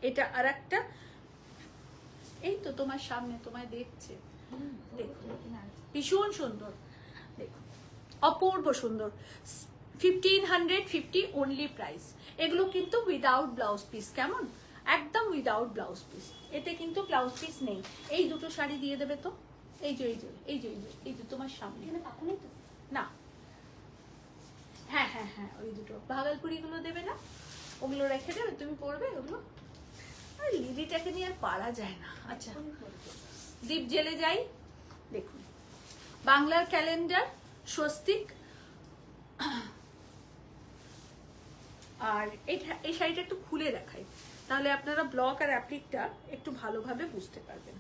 এটা আর একটা, এই তো তোমার সামনে তোমায় দেখছে, দেখো ভীষণ সুন্দর, দেখো অপূর্ব সুন্দর। 1550 অনলি প্রাইস। এগুলো কিন্তু উইদাউট ব্লাউজ পিস, কেমন একদম উইদাউট ব্লাউজ পিস। এতে কিন্তু ব্লাউজ পিস নেই। এই দুটো শাড়ি দিয়ে দেবে তো। এই যে এই যে এই যে এই যে তোমার সামনে না, হ্যাঁ হ্যাঁ হ্যাঁ, ওই দুটো ভাগলপুরি গুলো দেবে না, ওগুলো রেখে দেবে, তুমি পরবে ওগুলো। আর লিলিটাকে নিয়ে আর পারা যায় না। আচ্ছা, দীপ জেলে যাই। দেখুন বাংলার ক্যালেন্ডার, স্বস্তিক। আর এই শাড়িটা একটু খুলে দেখাই, তাহলে আপনারা ব্লক আর অ্যাপ্লিকটা একটু ভালোভাবে বুঝতে পারবেন।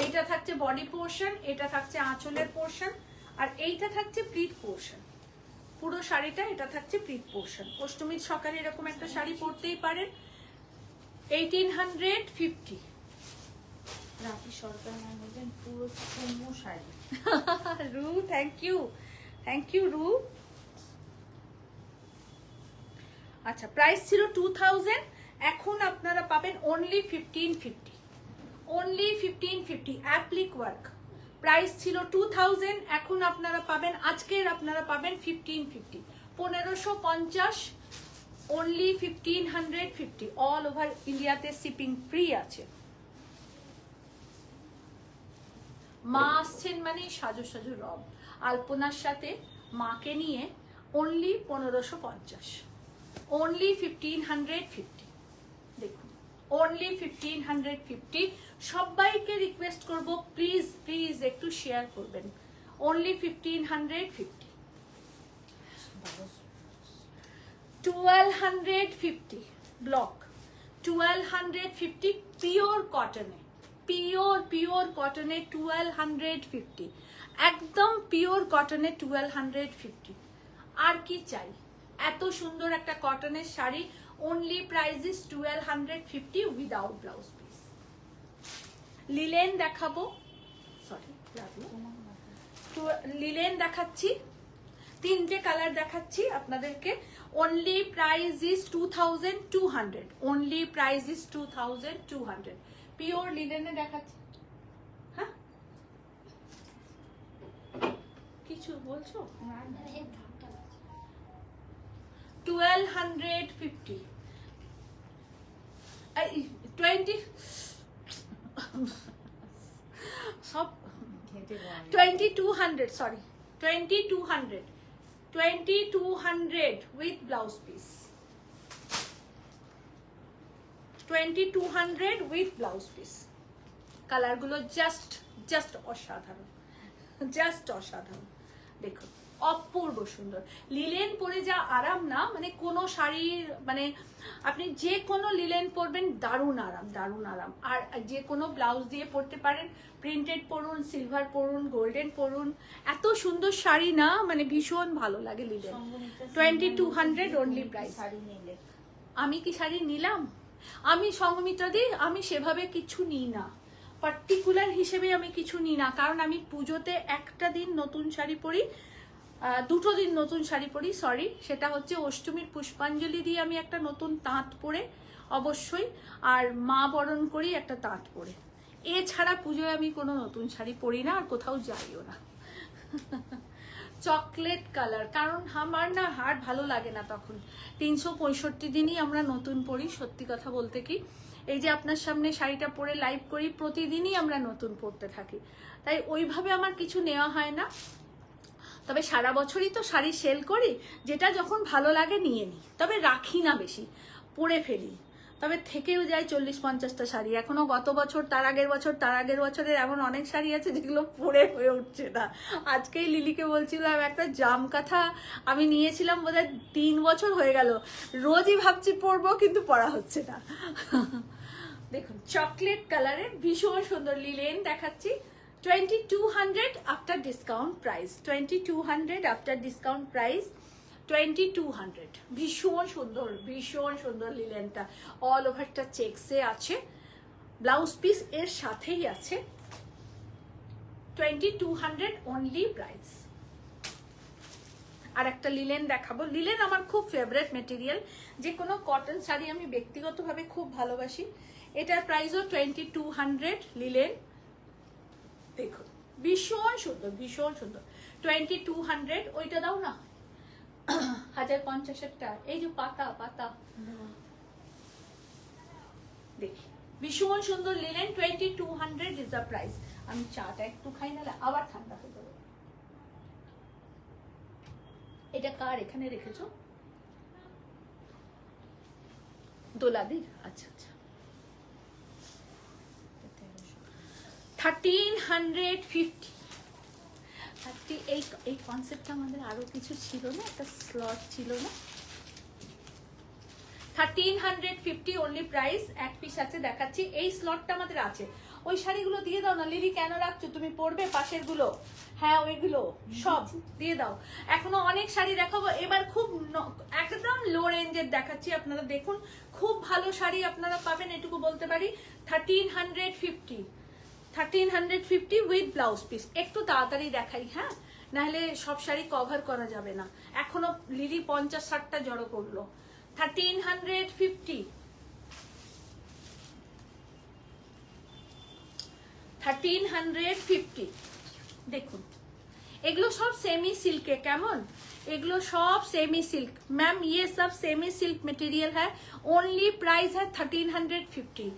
এইটা থাকছে বডি পোর্শন, এটা থাকছে আঁচলের পোর্শন, আর এইটা থাকছে প্রিট পোর্শন। পুরো শাড়িটা এটা থাকছে প্রিট পোর্শন। অষ্টমীর সকালে এরকম একটা শাড়ি পরতেই পারেন। 1850। রাখি সরকার ম্যাম বলছেন পুরো কুমু শাড়ি। রু, থ্যাংক ইউ রু। আচ্ছা, প্রাইস ছিল 2000, এখন আপনারা পাবেন only 1550, only 1550। Applique work. Price ছিল 2000, এখন আপনারা পাবেন, আজকের আপনারা পাবেন 1550, 1550, অনলি 1550। অল ওভার ইন্ডিয়াতে শিপিং ফ্রি আছে। মা আসছেন মানে সাজো সাজো রব, আলপনার সাথে মাকে নিয়ে অনলি 1550, অনলি 1550। দেখুন অনলি 1550। সবাইকে রিকোয়েস্ট করব প্লিজ প্লিজ একটু শেয়ার করবেন। অনলি 1550। 1250 ব্লক, 1250 পিওর কটনে, পিওর কটনে 1250, একদম পিওর কটনে 1250। আর কি চাই? এত সুন্দর একটা কটনের শাড়ি, only price is 1250 without blouse piece. Linen দেখাবো, সরি লিলেন দেখাচ্ছি, তিনটে কালার দেখাচ্ছি আপনাদেরকে। Only price is 2200, only price is 2200। Pure লিলেনে দেখাচ্ছি। হ্যাঁ কিছু বলছো? 1250 20 সব 2200, sorry 2200 with blouse piece, 2200 with blouse piece। কালারগুলো জাস্ট অসাধারণ, জাস্ট অসাধারণ। দেখুন অপূর্ব সুন্দর। লিলেন পরে যা আরাম না, মানে কোনো শাড়ির, মানে আপনি যে কোনো লিলেন পরবেন দারুণ আরাম, দারুণ আরাম। আর যে কোনো ব্লাউজ দিয়ে পরতে পারেন, প্রিন্টেড পরুন, সিলভার পরুন, গোল্ডেন পরুন, এত সুন্দর শাড়ি না, মানে ভীষণ ভালো লাগে লিলেন। 2200 only price. শাড়ি নিলে আমি কি শাড়ি নিলাম? আমি সঙ্গমিত্রা দি, আমি সেভাবে কিছু নিই না, পার্টিকুলার হিসেবে আমি কিছু নিই না, কারণ আমি পুজোতে একটা দিন নতুন শাড়ি পরি, দুটো দিন নতুন শাড়ি পরি, সরি, সেটা হচ্ছে অষ্টমীর পুষ্পাঞ্জলি দিয়ে আমি একটা নতুন তাঁত পরে অবশ্যই, আর মা বরণ করি একটা তাঁত পরে। এছাড়া পুজোয় আমি কোনো নতুন শাড়ি পরি না, আর কোথাও যাইও না। চকলেট কালার, কারণ আমার না আর ভালো লাগে না তখন, 365 দিনই আমরা নতুন পরি। সত্যি কথা বলতে কি, এই যে আপনার সামনে শাড়িটা পরে লাইভ করি, প্রতিদিনই আমরা নতুন পরতে থাকি, তাই ওইভাবে আমার কিছু নেওয়া হয় না। তবে সারা বছরই তো শাড়ি সেল করি, যেটা যখন ভালো লাগে নিয়ে নিই, তবে রাখি না বেশি, পরে ফেলি। তবে থেকেও যায় 40-50টা শাড়ি এখনো, গত বছর, তার আগের বছর, তার আগের বছরের এমন অনেক শাড়ি আছে যেগুলো পরে হয়ে উঠছে না। আজকেই লিলিকে বলছিলাম, একটা জাম কাঁথা আমি নিয়েছিলাম বোধহয় 3 বছর হয়ে গেল, রোজই ভাবছি পরবো, কিন্তু পরা হচ্ছে না। দেখুন চকলেট কালারের ভীষণ সুন্দর লিলেন দেখাচ্ছি, 2200 after discount price, 2200 after discount price, 2200। ভীষণ সুন্দর, ভীষণ সুন্দর লিলেনটা, অল ওভারটা চেকসে আছে, ব্লাউজ পিস এর সাথেই আছে, 2200 অনলি প্রাইস। আর একটা লিলেন দেখাবো, লিলেন আমার খুব ফেভারিট মেটেরিয়াল, যে কোনো কটন শাড়ি আমি ব্যক্তিগতভাবে খুব ভালোবাসি। এটার প্রাইসও 2200 লিলেন। দেখুন ভীষণ সুন্দর, ভীষণ সুন্দর, 2200। ওইটা দাও না, 1050-টা, এই যে পাতা পাতা, দেখি ভীষণ সুন্দর লিলেন, 2200 ইজ দ্য প্রাইস। আমি চাটা একটু খাই, না আবার ঠান্ডা হয়ে যাবে। এটা কার এখানে রেখেছো? দোলাদির, আচ্ছা আচ্ছা। 1350। এই কনসেপ্টটা আমাদের আরো কিছু ছিল না, একটা স্লট ছিল না। 1350 অনলি প্রাইস। এক পিস আছে দেখাচ্ছি, এই স্লটটা আমাদের আছে। ওই শাড়িগুলো দিয়ে দাও না লিলি, কেন রাখছো? তুমি পরবে পাশের গুলো? হ্যাঁ ওইগুলো সব দিয়ে দাও। এখনো অনেক শাড়ি দেখাবো, এবার খুব একদম লো রেঞ্জের দেখাচ্ছি, আপনারা দেখুন খুব ভালো শাড়ি আপনারা পাবেন, এটুকু বলতে পারি। 1350 উইথ ব্লাউজ পিস। একটু তাড়াতাড়ি দেখাই, হ্যাঁ, নাহলে সব শাড়ি কভার করা যাবে না। এখনো লিলি 50-60টা জড়ো করলো। 1350, 1350। দেখুন এগুলো সব सेमी सिल्क है, কেমন? एगलो सब सेमी सिल्क। मैम ये सब सेमी सिल्क मटेरियल है, ओनली प्राइस है 1350।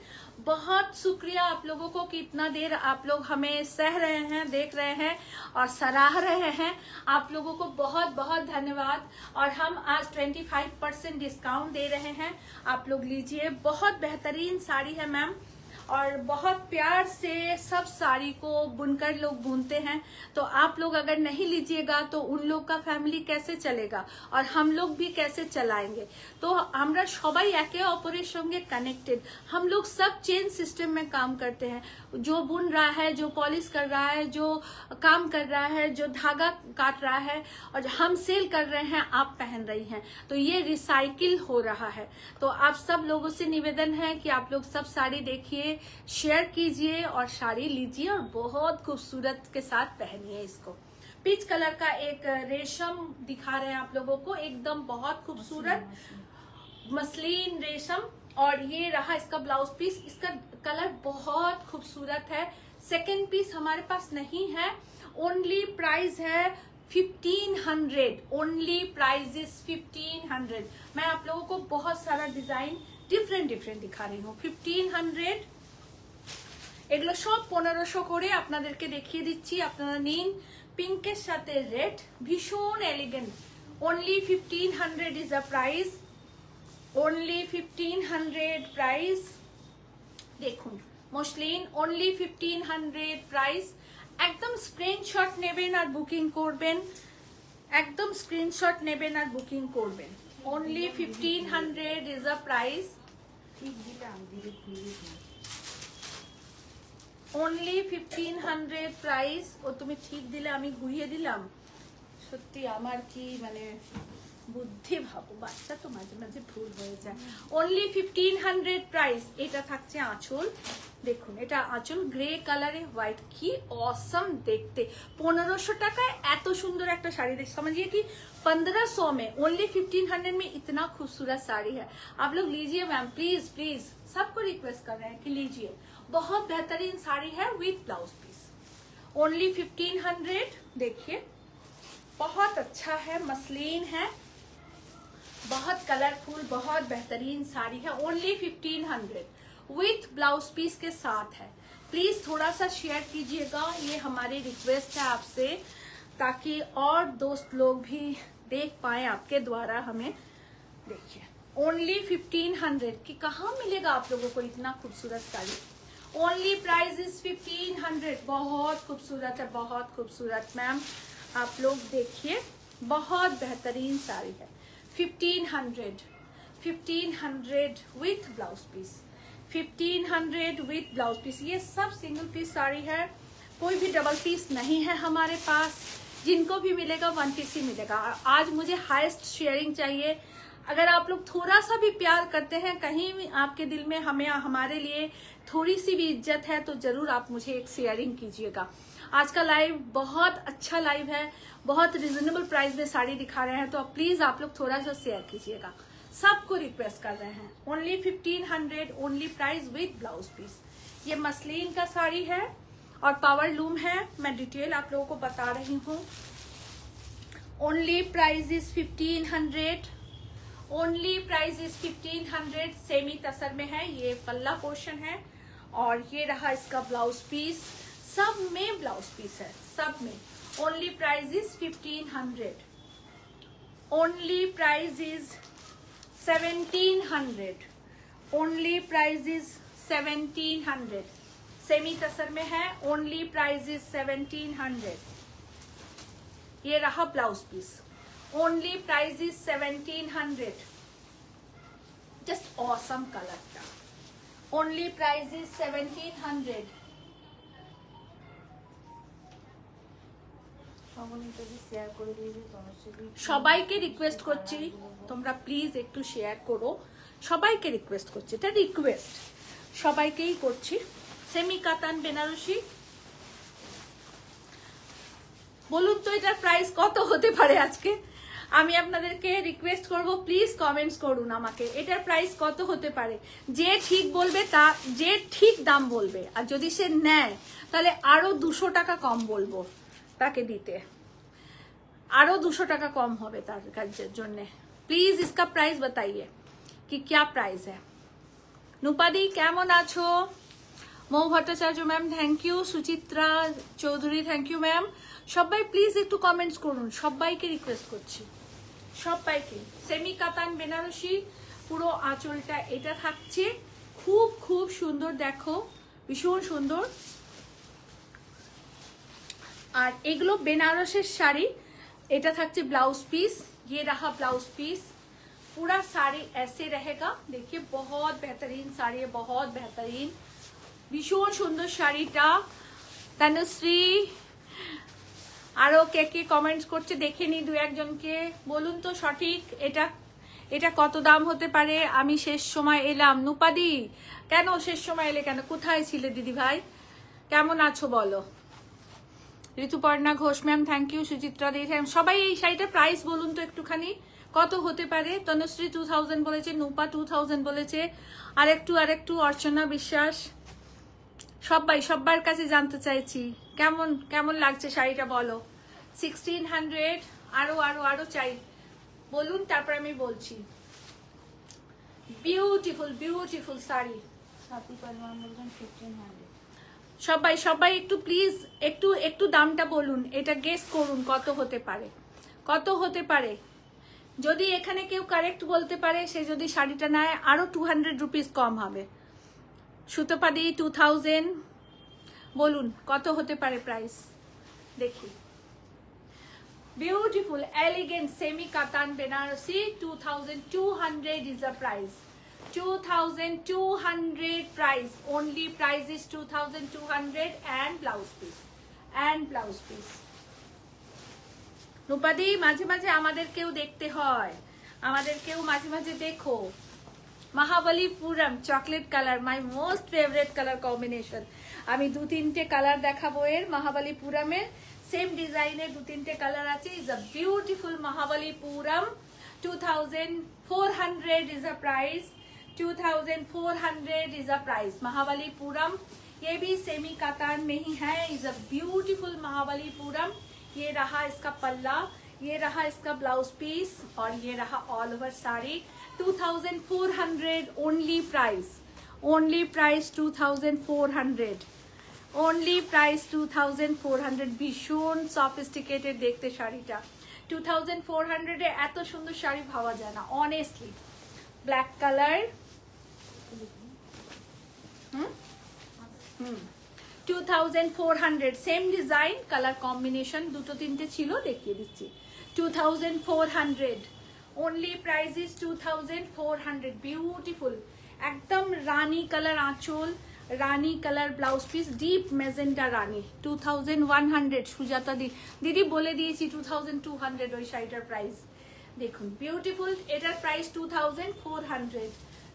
बहुत शुक्रिया आप लोगों को कि इतना देर आप लोग हमें सह रहे हैं, देख रहे हैं और सराह रहे हैं। आप लोगों को बहुत बहुत धन्यवाद। और हम आज 25% डिस्काउंट दे रहे हैं, आप लोग लीजिए। बहुत बेहतरीन साड़ी है मैम, और बहुत प्यार से सब साड़ी को बुनकर लोग बुनते हैं। तो आप लोग अगर नहीं लीजिएगा तो उन लोग का फैमिली कैसे चलेगा और हम लोग भी कैसे चलाएंगे। तो আমরা সবাই একে অপরের সঙ্গে কানেক্টেড, हम लोग सब चेन सिस्टम में काम करते हैं। जो बुन रहा है, जो पॉलिश कर रहा है, जो काम कर रहा है, जो धागा काट रहा है, और हम सेल कर रहे हैं, आप पहन रही हैं, तो ये रिसाइकिल हो रहा है। तो आप सब लोगों से निवेदन है कि आप लोग सब साड़ी देखिए, शेयर कीजिए और साड़ी लीजिए और बहुत खूबसूरत के साथ पहनिए इसको। पीच कलर का एक रेशम दिखा रहे हैं आप लोगों को, एकदम बहुत खूबसूरत मसलिन रेशम। और ये रहा इसका ब्लाउज पीस, इसका कलर बहुत खूबसूरत है। सेकेंड पीस हमारे पास नहीं है, ओनली प्राइस है 1500, ओनली प्राइस इज 1500। मैं आप लोगों को बहुत सारा डिजाइन डिफरेंट दिखा रही हूँ। 1500 এগুলো সব 1500 করে আপনাদেরকে দেখিয়ে দিচ্ছি। আপনারা নিন, পিঙ্কের সাথে রেড, ভীষণ elegant. Only 1500 is the price, only 1500 price. দেখুন মসলিন, ওনলি 1500 প্রাইস। একদম স্ক্রিনশট নেবেন আর বুকিং করবেন, একদম স্ক্রিনশট নেবেন আর বুকিং করবেন। ওনলি 1500 ইজ দ্য প্রাইস, ঠিক দিলাম, দিলে খুলে দিলাম। only 1500 price. ও তুমি ঠিক দিলে আমি ঘুরিয়ে দিলাম। সত্যি আমার কি মানে বুদ্ধি, ভাবো বাচ্চা তো মাঝে মাঝে ভুল হয়ে যায়। only 1500 price. এটা থাকছে আঁচল, দেখুন এটা আঁচল গ্রে কালারে হোয়াইট, কি অসম দেখতে। 1500 টাকায় এত সুন্দর একটা শাড়ি देख समझिए कि 1500 में ओनली 1500 में इतना खूबसूरत साड़ी है। आप लोग लीजिए मैम, प्लीज प्लीज, सबको रिक्वेस्ट कर रहे हैं कि लीजिए। बहुत बेहतरीन साड़ी है विथ ब्लाउज पीस, ओनली 1500। देखिए बहुत अच्छा है, मसलिन है, बहुत कलरफुल, बहुत बेहतरीन साड़ी है। ओनली 1500 विथ ब्लाउज पीस के साथ है। प्लीज थोड़ा सा शेयर कीजिएगा, ये हमारी रिक्वेस्ट है आपसे, ताकि और दोस्त लोग भी देख पाए आपके द्वारा हमें। देखिए ओनली 1500 कि कहाँ मिलेगा आप लोगों को इतना खूबसूरत साड़ी। Only price is 1500। बहुत खूबसूरत है, बहुत खूबसूरत मैम, आप लोग देखिए, बहुत बेहतरीन साड़ी है। 1500 with blouse piece, 1500 with blouse piece. ये सब सिंगल पीस साड़ी है, कोई भी डबल पीस नहीं है हमारे पास। जिनको भी मिलेगा 1 पीस ही मिलेगा। आज मुझे हाईएस्ट शेयरिंग चाहिए। अगर आप लोग थोड़ा सा भी प्यार करते हैं, कहीं भी आपके दिल में हमें हमारे लिए थोड़ी सी भी इज्जत है, तो जरूर आप मुझे एक शेयरिंग कीजिएगा। आज का लाइव बहुत अच्छा लाइव है, बहुत रिजनेबल प्राइस में साड़ी दिखा रहे हैं, तो प्लीज आप लोग थोड़ा सा शेयर कीजिएगा। सबको रिक्वेस्ट कर रहे हैं। Only 1500, only price with blouse piece. ये मसलिन का साड़ी है और पावर लूम है, मैं डिटेल आप लोगों को बता रही हूँ। Only price is 1500, only price is 1500। Semi tussar में है, ये पल्ला पोर्शन है और ये रहा इसका ब्लाउज पीस। सब में ब्लाउज पीस है, सब में। Only price is 1500, only price is 1700, only price is 1700। Semi tussar में है, ओनली प्राइस इज 1700। ये रहा blouse piece, only price is 1700। Just awesome colour का, ओनली प्राइस इज 1700। সবাইকে রিকোয়েস্ট করছি তোমরা প্লিজ একটু শেয়ার করো, সবাইকে রিকোয়েস্ট করছি, এটা রিকোয়েস্ট সবাইকেই করছি। সেমি কাতান বেনারসি, বলুন তো এটার প্রাইস কত হতে পারে আজকে। আমি আপনাদেরকে রিকোয়েস্ট করব, প্লিজ কমেন্টস করুন আমাকে, এটার প্রাইস কত হতে পারে। যে ঠিক বলবে, তা যে ঠিক দাম বলবে, আর যদি সে নেয় তাহলে আরো 200 টাকা কম বলবো তাকে দিতে, আরো 200 টাকা কম হবে তার কাজের জন্য। প্লিজ इसका प्राइस बताइए कि क्या प्राइस है। নুপাদি কেমন আছো? Mou Bhattacharya ma'am thank you, Suchitra Chowdhury thank you ma'am. সবাই প্লিজ একটু কমেন্টস করুন, সবাইকে রিকোয়েস্ট করছি, সবাইকে। সেমি কাতান বেনারসি, পুরো আঁচলটা এটা থাকছে, খুব খুব সুন্দর। দেখো ভীষণ সুন্দর। আর এগুলো বেনারসের শাড়ি, এটা থাকছে ব্লাউজ পিस, ये रहा ब्लाउज पीस। पूरा साड़ी ऐसे रहेगा, देखिए बहुत बेहतरीन साड़ी है, बहुत बेहतरीन, ভীষণ সুন্দর শাড়িটা। তনুশ্রী আরো কে কে কমেন্টস করছে দেখে নি, দু একজনকে বলুন তো সঠিক এটা কত দাম হতে পারে। আমি শেষ সময় এলাম। নুপাদি কেন শেষ সময় এলে কেন, কোথায় ছিলে দিদি ভাই, কেমন আছো বলো। Rituparna Ghosh ma'am thank you, Suchitra দি সবাই এই শাড়িটার প্রাইস বলুন তো একটুখানি কত হতে পারে। তনুশ্রী 2000 বলেছে, নুপা 2000 বলেছে, আরেকটু অর্চনা বিশ্বাস, সবার কাছে জানতে চাইছি কেমন লাগছে শাড়িটা বলো। 1600, আরো চাই বলুন, তারপর আমি বলছি। বিউটিফুল শাড়ি। সাথী পারমান বলছেন 1500। সবাই একটু প্লিজ একটু দামটা বলুন, এটা গেস করুন কত হতে পারে। যদি এখানে কেউ কারেক্ট বলতে পারে, সে যদি শাড়িটা নেয় আরো 200 রুপিস কম হবে। সুতপাদি 2000 বলুন কত হতে পারে প্রাইস দেখি। বিউটিফুল এলিগেন্ট সেমি কাতান Banarasi 2200 is the price. 2200 price, only price is 2200 and blouse piece. রূপাদি মাঝে মাঝে আমাদেরকেও দেখতে হয়, আমাদেরকেও মাঝে মাঝে দেখো। Mahabalipuram chocolate colour, my most favourite colour combination. আমি 2-3টে কালার দেখাবো এর, মহাবলীপুরমের সেম ডিজাইনের 2-3টে কালার আছে। Is a beautiful Mahabalipuram. 2400 is a price, 2400 is a price। Mahabalipuram ये भी सेमी कातान में ही है। Is a beautiful Mahabalipuram. ये रहा इसका पल्ला, ये रहा इसका ब्लाउज पीस, और ये रहा all over sari. 2400 only price 2400, only price 2400। ভীষণ সফিস্টিকেটেড দেখতে শাড়িটা। 2400 এ এত সুন্দর শাড়ি পাওয়া যায় না honestly. Black colour, 2400 same design, colour combination 2-3টে ছিল, দেখিয়ে দিচ্ছি। 2400 ओनली प्राइस इज 2400। ब्यूटीफुल एकदम रानी कलर आंचल, रानी colour blouse piece, deep magenta रानी। 2100 সুজাতা দিদি বলে দিয়েছি 2200 ওই শাড়িটার প্রাইস। দেখুন বিউটিফুল, এটার প্রাইস 2400।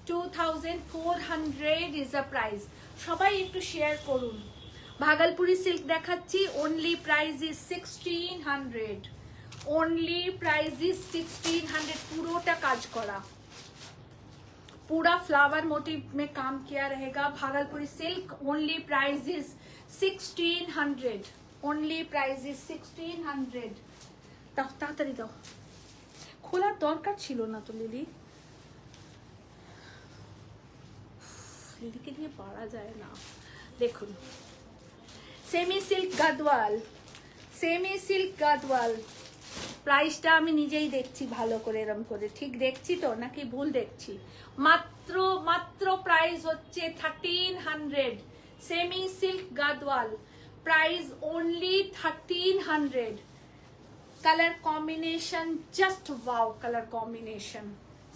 2400 is the price. সবাই একটু শেয়ার করুন। ভাগলপুরি সিল্ক দেখাচ্ছি, only price is 1600। Only price is 1600। পুরোটা কাজ করা, पूरा फ्लावर मोटिव में काम किया रहेगा। Bhagalpuri silk only price is 1600। Only price is 1600। দাও তাড়াতাড়ি দাও, খোলার দরকার ছিল না তো লিলি, লিলিকে দিয়ে পারা যায় না। দেখুন semi silk Gadwal, semi silk Gadwal. প্রাইসটা আমি নিজেই দেখছি ভালো করে, এরম করে ঠিক দেখছি তো নাকি ভুল দেখছি। মাত্র প্রাইস হচ্ছে 1300। Semi silk Gadwal price only 1300। Colour combination just wow, colour combination.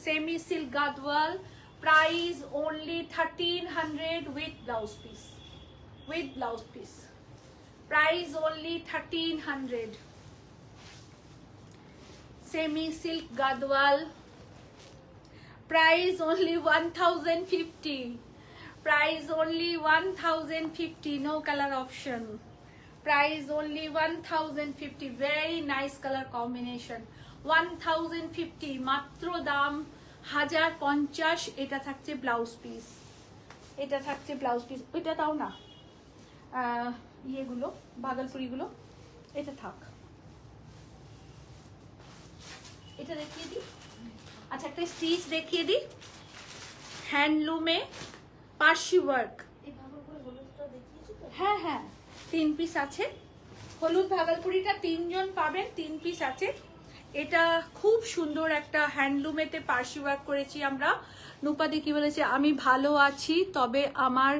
Semi silk Gadwal price only 1300 with blouse piece, price only 1300। Semi silk Gadwal price only 1050। Price only 1050। No colour option. Price only 1050। Very nice colour combination. 1050 মাত্র দাম 1050। এটা থাকছে blouse piece, এটা থাকছে blouse piece. ওইটা দাও না, ইয়েগুলো ভাগলপুরিগুলো, এটা থাক, এটা দেখিয়ে দিই। আচ্ছা একটা স্টিচ দেখিয়ে দিই, হ্যান্ডলুমে পার্সি ওয়ার্ক। হ্যাঁ 3 পিস আছে। হলুদ ভাগলপুরিটা 3 জন পাবেন, 3 পিস আছে। এটা খুব সুন্দর একটা হ্যান্ডলুমেতে পার্সি ওয়ার্ক করেছি আমরা। নুপাদি কি বলেছে, আমি ভালো আছি তবে আমার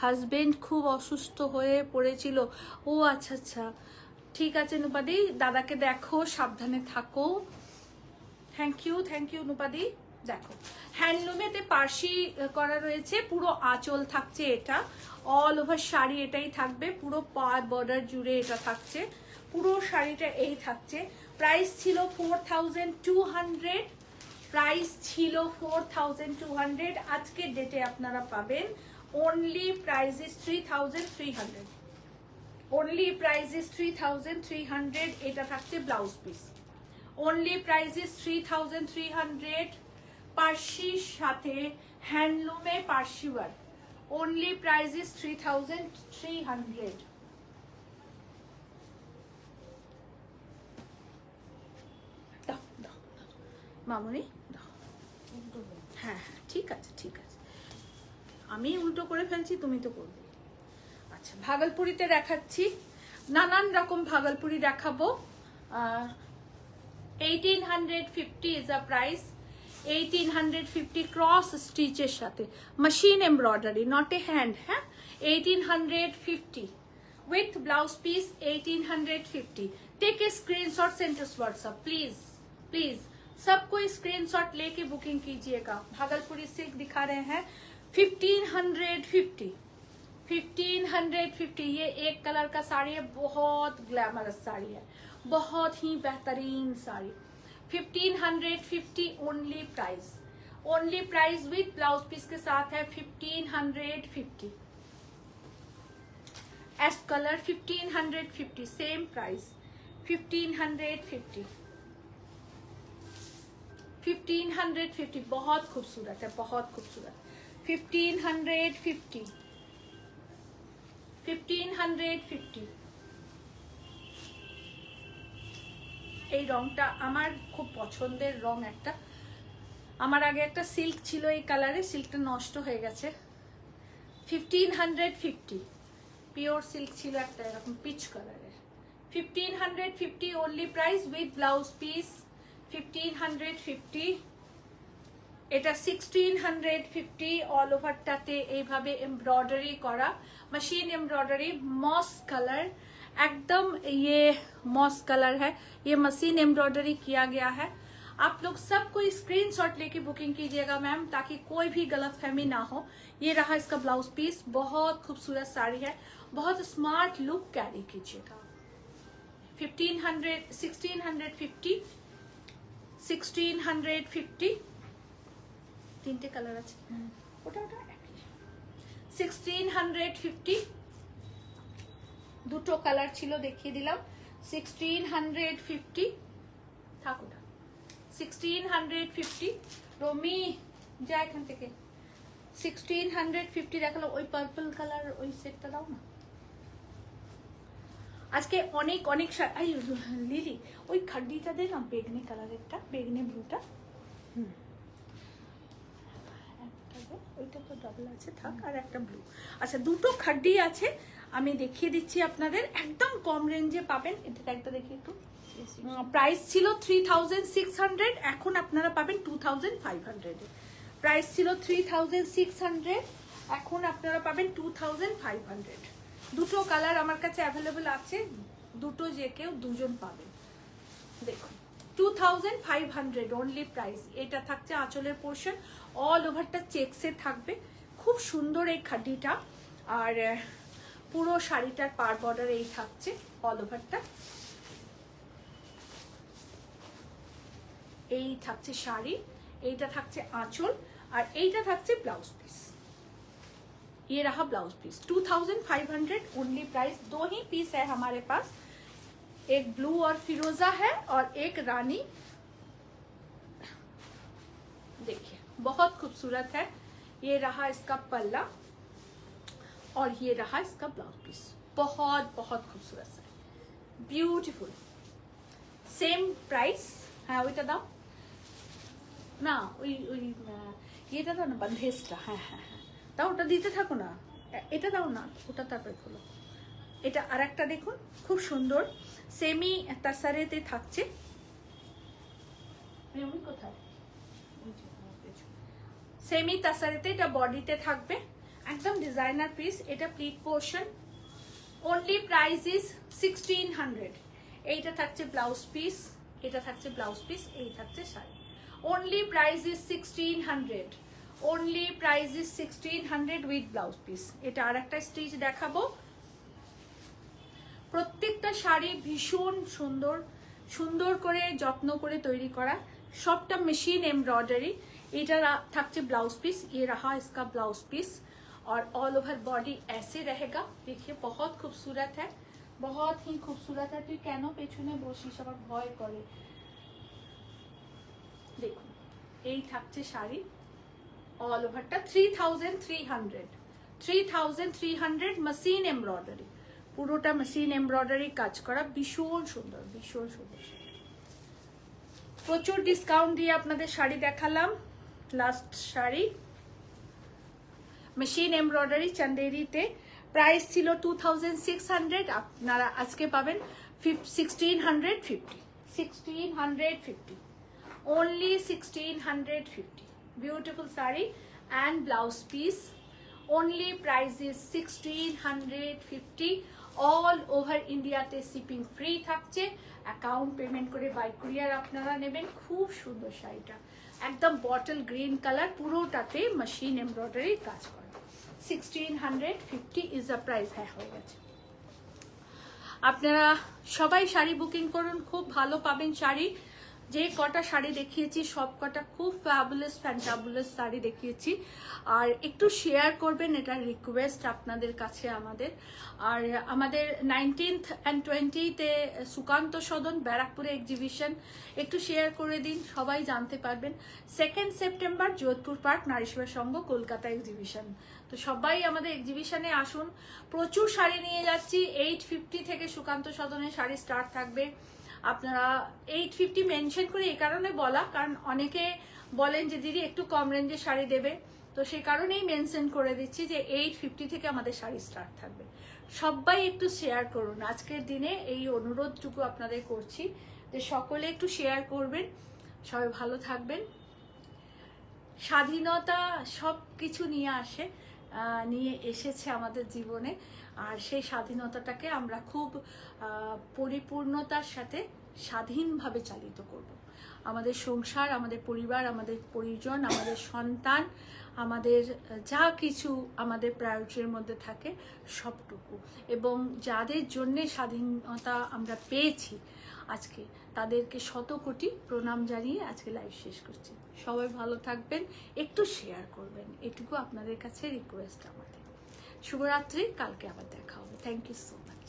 হাজবেন্ড খুব অসুস্থ হয়ে পড়েছিল। ও আচ্ছা আচ্ছা, ঠিক আছে নুপাদি, দাদাকে দেখো, সাবধানে থাকো। থ্যাংক ইউ নুপাদি। দেখো হ্যান্ডলুমেতে পার্সি করা রয়েছে, পুরো আঁচল থাকছে, এটা অল ওভার শাড়ি এটাই থাকবে, পুরো বর্ডার জুড়ে এটা থাকছে, পুরো শাড়িটা এই থাকছে। প্রাইস ছিল 4200, প্রাইস ছিল 4200, আজকের ডেটে আপনারা পাবেন only price is 3300, only price is 3300। এটা থাকছে blouse piece, only price is 3300, পার্সির সাথে হ্যান্ডলুমে Parsi work, only price is 3300। মামুনি দাও। হ্যাঁ হ্যাঁ ঠিক আছে ঠিক আছে, আমি উল্টো করে ফেলছি, তুমি তো করবে। আচ্ছা ভাগলপুরিতে দেখাচ্ছি, নানান রকম ভাগলপুরি দেখাবো। 1850 ইজ আ প্রাইস, 1850 ক্রস স্টিচের সাথে, machine embroidery, not a hand. হ্যাঁ 1850 with blouse piece, 1850। Take a screenshot, send us WhatsApp please please. सबको स्क्रीनशॉट लेके बुकिंग कीजिएगा। भागलपुरी सिल्क दिखा रहे हैं 1550, 1550। ये एक कलर का साड़ी है, बहुत ग्लैमरस साड़ी है, बहुत ही बेहतरीन sari. 1550 only price with blouse piece के साथ है 1550। एस कलर 1550, सेम प्राइस 1550, 1550। बहुत खूबसूरत है, बहुत खूबसूरत। 1550, 1550। এই রংটা আমার খুব পছন্দের রং একটা। আমার আগে একটা সিল্ক ছিল এই কালারে, সিল্কটা নষ্ট হয়ে গেছে। 1550 পিওর সিল্ক ছিল একটা এরকম পিচ কালারের। 1550 only price with blouse piece, 1550। এটা 1650, অল ওভারটাতে এইভাবে এমব্রয়ডারি করা, मशीन एम्ब्रॉयडरी, मॉस कलर, एकदम ये मॉस कलर है, ये मशीन एम्ब्रॉयडरी किया गया है। आप लोग सबको स्क्रीनशॉट लेके बुकिंग कीजिएगा मैम, ताकि कोई भी गलतफहमी ना हो। ये रहा इसका ब्लाउज पीस, बहुत खूबसूरत साड़ी है, बहुत स्मार्ट लुक कैरी कीजिएगा। 1650, 1650। তিনটে কালার আছে, ওটা ওটা 1650। দুটো কালার ছিল, দেখিয়ে দিলাম। 1650 থাক ওটা, 1650। রমি যা এখান থেকে। 1650 দেখালো, ওই পার্পল কালার ওই সেটটা দাও না। আজকে অনেক অনেক লিলি ওই খাড্ডিটা দে না, বেগনি কালারেরটা, বেগনি ব্লুটা। ওইটা তো ডাবল আছে, থাক, আর একটা ব্লু। আচ্ছা দুটো খাড্ডি আছে, আমি দেখিয়ে দিচ্ছি আপনাদের, একদম কম রেঞ্জে পাবেন। এটা একটা দেখি একটু, প্রাইস ছিল 3600, এখন আপনারা পাবেন 2500 এ। প্রাইস ছিল 3600, এখন আপনারা পাবেন 2500। দুটো কালার আমার কাছে অ্যাভেলেবল আছে, দুটো যে কেউ দুজন পাবেন। দেখুন 2500 অনলি প্রাইস। এটা থাকছে আঁচলের পোর্শন, অল ওভারটা চেকসে থাকবে, খুব সুন্দর এই খাড্ডিটা। আর পুরো শাড়িটার পার বর্ডার এই থাকছে, অল ওভারটা এই থাকছে শাড়ি, এইটা থাকছে আঁচল, আর এইটা থাকছে ব্লাউজ পিস। ये रहा ब्लाउज पीस, 2500 ओनली प्राइस। दो ही पीस है हमारे पास, एक ब्लू और फिरोजा है और एक रानी। देखिए बहुत खूबसूरत है। ये रहा इसका पल्ला और ये रहा इसका ब्लाउज पीस, बहुत बहुत खूबसूरत है, ब्यूटीफुल। Same price. हाँ ওইটা দাও না, ওই এটা দাও না, বান্ধেসটা। হ্যাঁ হ্যাঁ হ্যাঁ দাও, ওটা দিতে থাকো না, এটা দাও না, ওটা তারপরে খোলো। এটা আর একটা দেখুন, খুব সুন্দর, সেমি তাসারেতে থাকছে। কোথায়? সেমি তাসারেতে, এটা বডিতে থাকবে, একদম ডিজাইনার পিস। এটা pleat portion, only price is 1600। এইটা থাকছে ব্লাউজ পিস, এটা থাকছে ব্লাউজ পিস, এই থাকছে sari. Only price is 1600, only price is 1600 with blouse piece. এটা আর একটা স্টিচ দেখাবো। প্রত্যেকটা শাড়ি ভীষণ সুন্দর, সুন্দর করে যত্ন করে তৈরি করা, सबटा मशीन एम्ब्रॉयडरी। এটা থাকছে ब्लाउज पीस, ये रहा इसका ब्लाउज पीस और ऑल ओवर बॉडी ऐसे रहेगा। देखिए बहुत खूबसूरत है, बहुत ही खूबसूरत है। তুই কেন পেছনে বসিস, আমার ভয় করে। দেখুন এই থাকছে শাড়ি, অল ওভারটা 3300, 3300 মেশিন এমব্রয়ডারি, পুরোটা মেশিন এমব্রয়ডারি কাজ করা, ভীষণ সুন্দর, ভীষণ সুন্দর। প্রচুর ডিসকাউন্ট দিয়ে আপনাদের শাড়ি দেখালাম। লাস্ট শাড়ি মেশিন এমব্রয়ডারি চন্দেরিতে, প্রাইস ছিল 2600, আপনারা আজকে পাবেন 1650, 1650, only 1650। Beautiful sari and blouse piece, only price is 1650। All over ইন্ডিয়াতে শিপিং ফ্রি থাকছে। অ্যাকাউন্ট পেমেন্ট করে বাই কুরিয়ার আপনারা নেবেন। খুব সুন্দর শাড়িটা, একদম বটল গ্রিন কালার, পুরোটাতে মেশিন এমব্রয়ডারি কাজ করা। 1650 ইজ দ্য প্রাইস। হ্যাঁ হয়ে গেছে। আপনারা সবাই শাড়ি বুকিং করুন, খুব ভালো পাবেন শাড়ি। যে কটা শাড়ি দেখিয়েছি সব কটা খুব ফ্যাবুলাস ফ্যান্টাবুলাস শাড়ি দেখিয়েছি। আর একটু শেয়ার করবেন, এটা রিকোয়েস্ট আপনাদের কাছে আমাদের। আর আমাদের 19th and 20th সুকান্ত সদন ব্যারাকপুরে এক্সিবিশন, একটু শেয়ার করে দিন, সবাই জানতে পারবেন। 2nd সেপ্টেম্বর যোধপুর পার্ক নারী সেবা সংঘ কলকাতা এক্সিবিশন। তো সবাই আমাদের এক্সিবিশনে আসুন। প্রচুর শাড়ি নিয়ে যাচ্ছি। 850 থেকে সুকান্ত সদনের শাড়ি স্টার্ট থাকবে। আপনারা 850 মেনশন করে এই কারণে বলা, কারণ অনেকে বলেন যে দিদি একটু কম রেঞ্জের শাড়ি দেবে, তো সেই কারণেই মেনশন করে দিচ্ছি যে 850 থেকে আমাদের শাড়ি স্টার্ট থাকবে। সবাই একটু শেয়ার করুন। আজকের দিনে এই অনুরোধটুকু আপনাদের করছি যে সকলে একটু শেয়ার করবেন। সবাই ভালো থাকবেন। স্বাধীনতা সব কিছু নিয়ে এসেছে আমাদের জীবনে, আর সেই স্বাধীনতাটাকে আমরা খুব পরিপূর্ণতার সাথে স্বাধীনভাবে চালিত করব। আমাদের সংসার, আমাদের পরিবার, আমাদের পরিজন, আমাদের সন্তান, আমাদের যা কিছু আমাদের প্রায়োরিটির মধ্যে থাকে সবটুকু, এবং যাদের জন্যে স্বাধীনতা আমরা পেয়েছি আজকে, তাদেরকে শত কোটি প্রণাম জানিয়ে আজকে লাইভ শেষ করছি। সবাই ভালো থাকবেন, একটু শেয়ার করবেন, এটুকু আপনাদের কাছে রিকোয়েস্ট আমাদের। শুভরাত্রি, কালকে আবার দেখা হবে। Thank you so much.